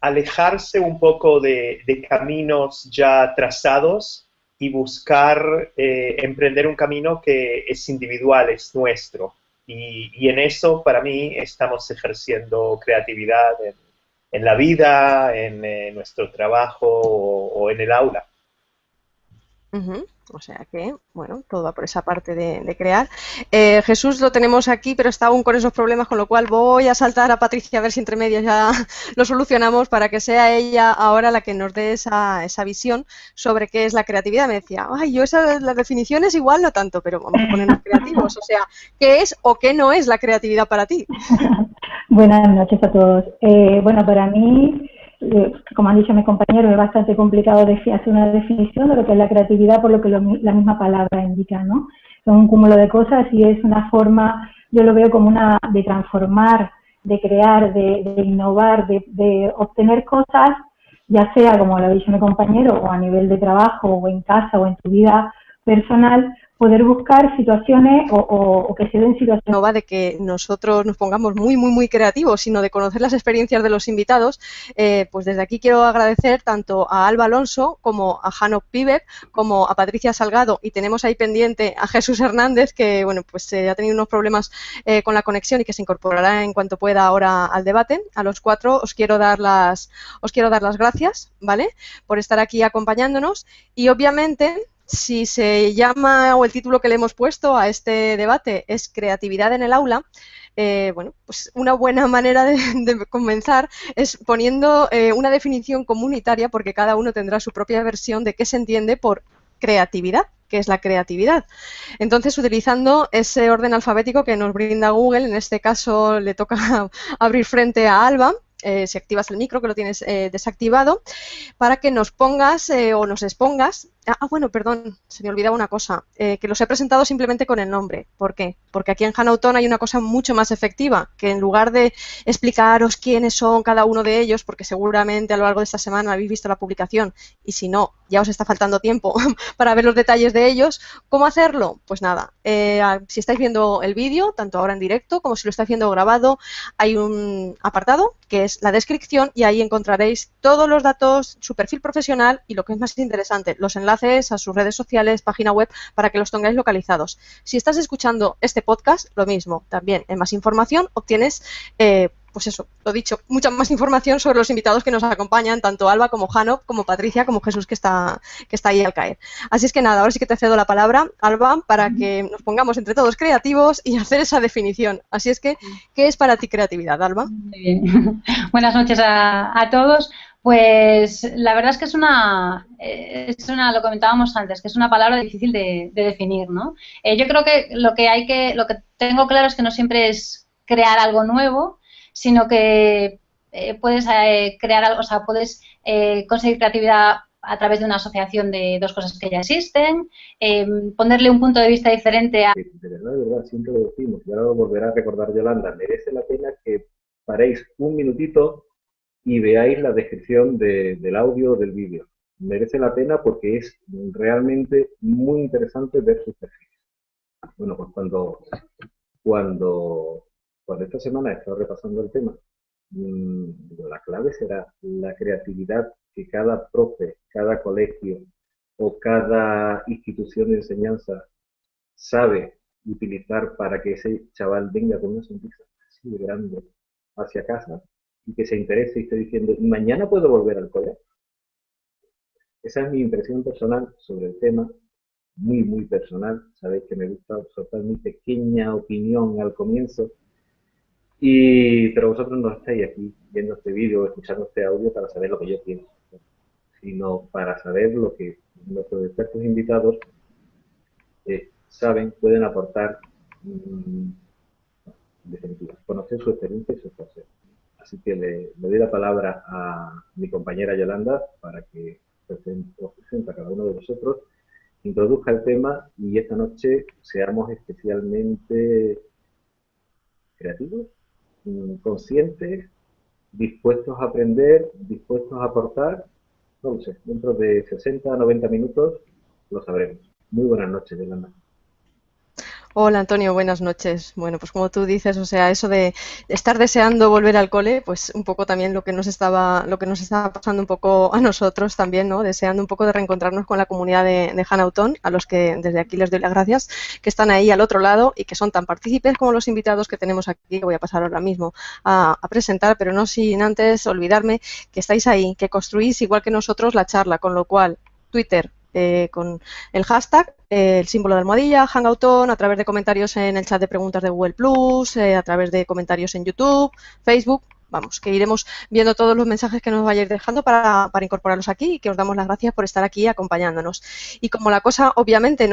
alejarse un poco de caminos ya trazados y buscar emprender un camino que es individual, es nuestro. Y en eso para mí estamos ejerciendo creatividad en la vida, en nuestro trabajo o en el aula. O sea que, bueno, todo va por esa parte de crear. Jesús lo tenemos aquí, pero está aún con esos problemas, con lo cual voy a saltar a Patricia a ver si entre medias ya lo solucionamos para que sea ella ahora la que nos dé esa visión sobre qué es la creatividad. Me decía, ay, yo las definiciones igual no tanto, pero vamos a ponernos creativos. O sea, ¿qué es o qué no es la creatividad para ti? Buenas noches a todos. Bueno, para mí, como han dicho mis compañeros, es bastante complicado hacer una definición de lo que es la creatividad por lo que la misma palabra indica, ¿no? Son un cúmulo de cosas y es una forma yo lo veo como una de transformar, de crear, de innovar, de obtener cosas, ya sea, como lo ha dicho mi compañero, o a nivel de trabajo, o en casa, o en tu vida personal, poder buscar situaciones o que se den situaciones. No va de que nosotros nos pongamos muy creativos, sino de conocer las experiencias de los invitados. Pues desde aquí quiero agradecer tanto a Alba Alonso como a Jano Piber, como a Patricia Salgado, y tenemos ahí pendiente a Jesús Hernández, que bueno, pues ha tenido unos problemas con la conexión y que se incorporará en cuanto pueda ahora al debate. A los cuatro os quiero dar las gracias, ¿vale?, por estar aquí acompañándonos, y obviamente, si se llama, o el título que le hemos puesto a este debate es Creatividad en el aula, bueno, pues una buena manera de comenzar es poniendo una definición comunitaria, porque cada uno tendrá su propia versión de qué se entiende por creatividad, qué es la creatividad. Entonces, utilizando ese orden alfabético que nos brinda Google, en este caso le toca abrir frente a Alba. Si activas el micro, que lo tienes desactivado, para que nos pongas o nos expongas. Bueno, perdón, se me olvidaba una cosa, que los he presentado simplemente con el nombre. ¿Por qué? Porque aquí en Hanauton hay una cosa mucho más efectiva, que en lugar de explicaros quiénes son cada uno de ellos, porque seguramente a lo largo de esta semana habéis visto la publicación, y si no, ya os está faltando tiempo para ver los detalles de ellos. ¿Cómo hacerlo? Pues nada, si estáis viendo el vídeo, tanto ahora en directo como si lo estáis viendo grabado, hay un apartado que es la descripción, y ahí encontraréis todos los datos, su perfil profesional y, lo que es más interesante, los enlaces a sus redes sociales, página web, para que los tengáis localizados. Si estás escuchando este podcast, lo mismo, también en más información obtienes, pues eso, lo dicho, mucha más información sobre los invitados que nos acompañan, tanto Alba como Jano, como Patricia, como Jesús, que está ahí al caer. Así es que nada, ahora sí que te cedo la palabra, Alba, para que nos pongamos entre todos creativos y hacer esa definición. Así es que, ¿qué es para ti creatividad, Alba? Muy bien. Buenas noches a todos. Pues la verdad es que lo comentábamos antes, que es una palabra difícil de definir, ¿no? Yo creo que lo que tengo claro es que no siempre es crear algo nuevo, sino que puedes crear algo, o sea, puedes conseguir creatividad a través de una asociación de dos cosas que ya existen, ponerle un punto de vista diferente a... De verdad, siempre lo decimos, y ahora lo volverá a recordar Yolanda, merece la pena que paréis un minutito y veáis la descripción del audio o del vídeo. Merece la pena porque es realmente muy interesante ver sus perfiles. Bueno, pues cuando esta semana he estado repasando el tema, la clave será la creatividad que cada profe, cada colegio o cada institución de enseñanza sabe utilizar para que ese chaval venga con una sonrisa así de grande hacia casa y que se interese y esté diciendo, ¿y mañana puedo volver al cole? Esa es mi impresión personal sobre el tema, muy personal. Sabéis que me gusta soltar mi pequeña opinión al comienzo, pero vosotros no estáis aquí viendo este vídeo o escuchando este audio para saber lo que yo pienso, sino para saber lo que nuestros expertos invitados saben, pueden aportar, en definitiva, conocer su experiencia y sus procesos. Así que le doy la palabra a mi compañera Yolanda para que os presente a cada uno de vosotros, introduzca el tema y esta noche seamos especialmente creativos, conscientes, dispuestos a aprender, dispuestos a aportar. No lo sé, dentro de 60 a 90 minutos lo sabremos. Muy buenas noches, Yolanda. Hola Antonio, buenas noches. Bueno, pues como tú dices, o sea, eso de estar deseando volver al cole, pues un poco también lo que nos estaba pasando un poco a nosotros también, ¿no? Deseando un poco de reencontrarnos con la comunidad de Hanauton, a los que desde aquí les doy las gracias, que están ahí al otro lado y que son tan partícipes como los invitados que tenemos aquí, que voy a pasar ahora mismo a presentar, pero no sin antes olvidarme que estáis ahí, que construís igual que nosotros la charla, con lo cual Twitter, con el hashtag, el símbolo de almohadilla, Hanauton, a través de comentarios en el chat de preguntas de Google+, a través de comentarios en YouTube, Facebook. Vamos, que iremos viendo todos los mensajes que nos vayáis dejando para incorporarlos aquí, y que os damos las gracias por estar aquí acompañándonos. Y como la cosa obviamente no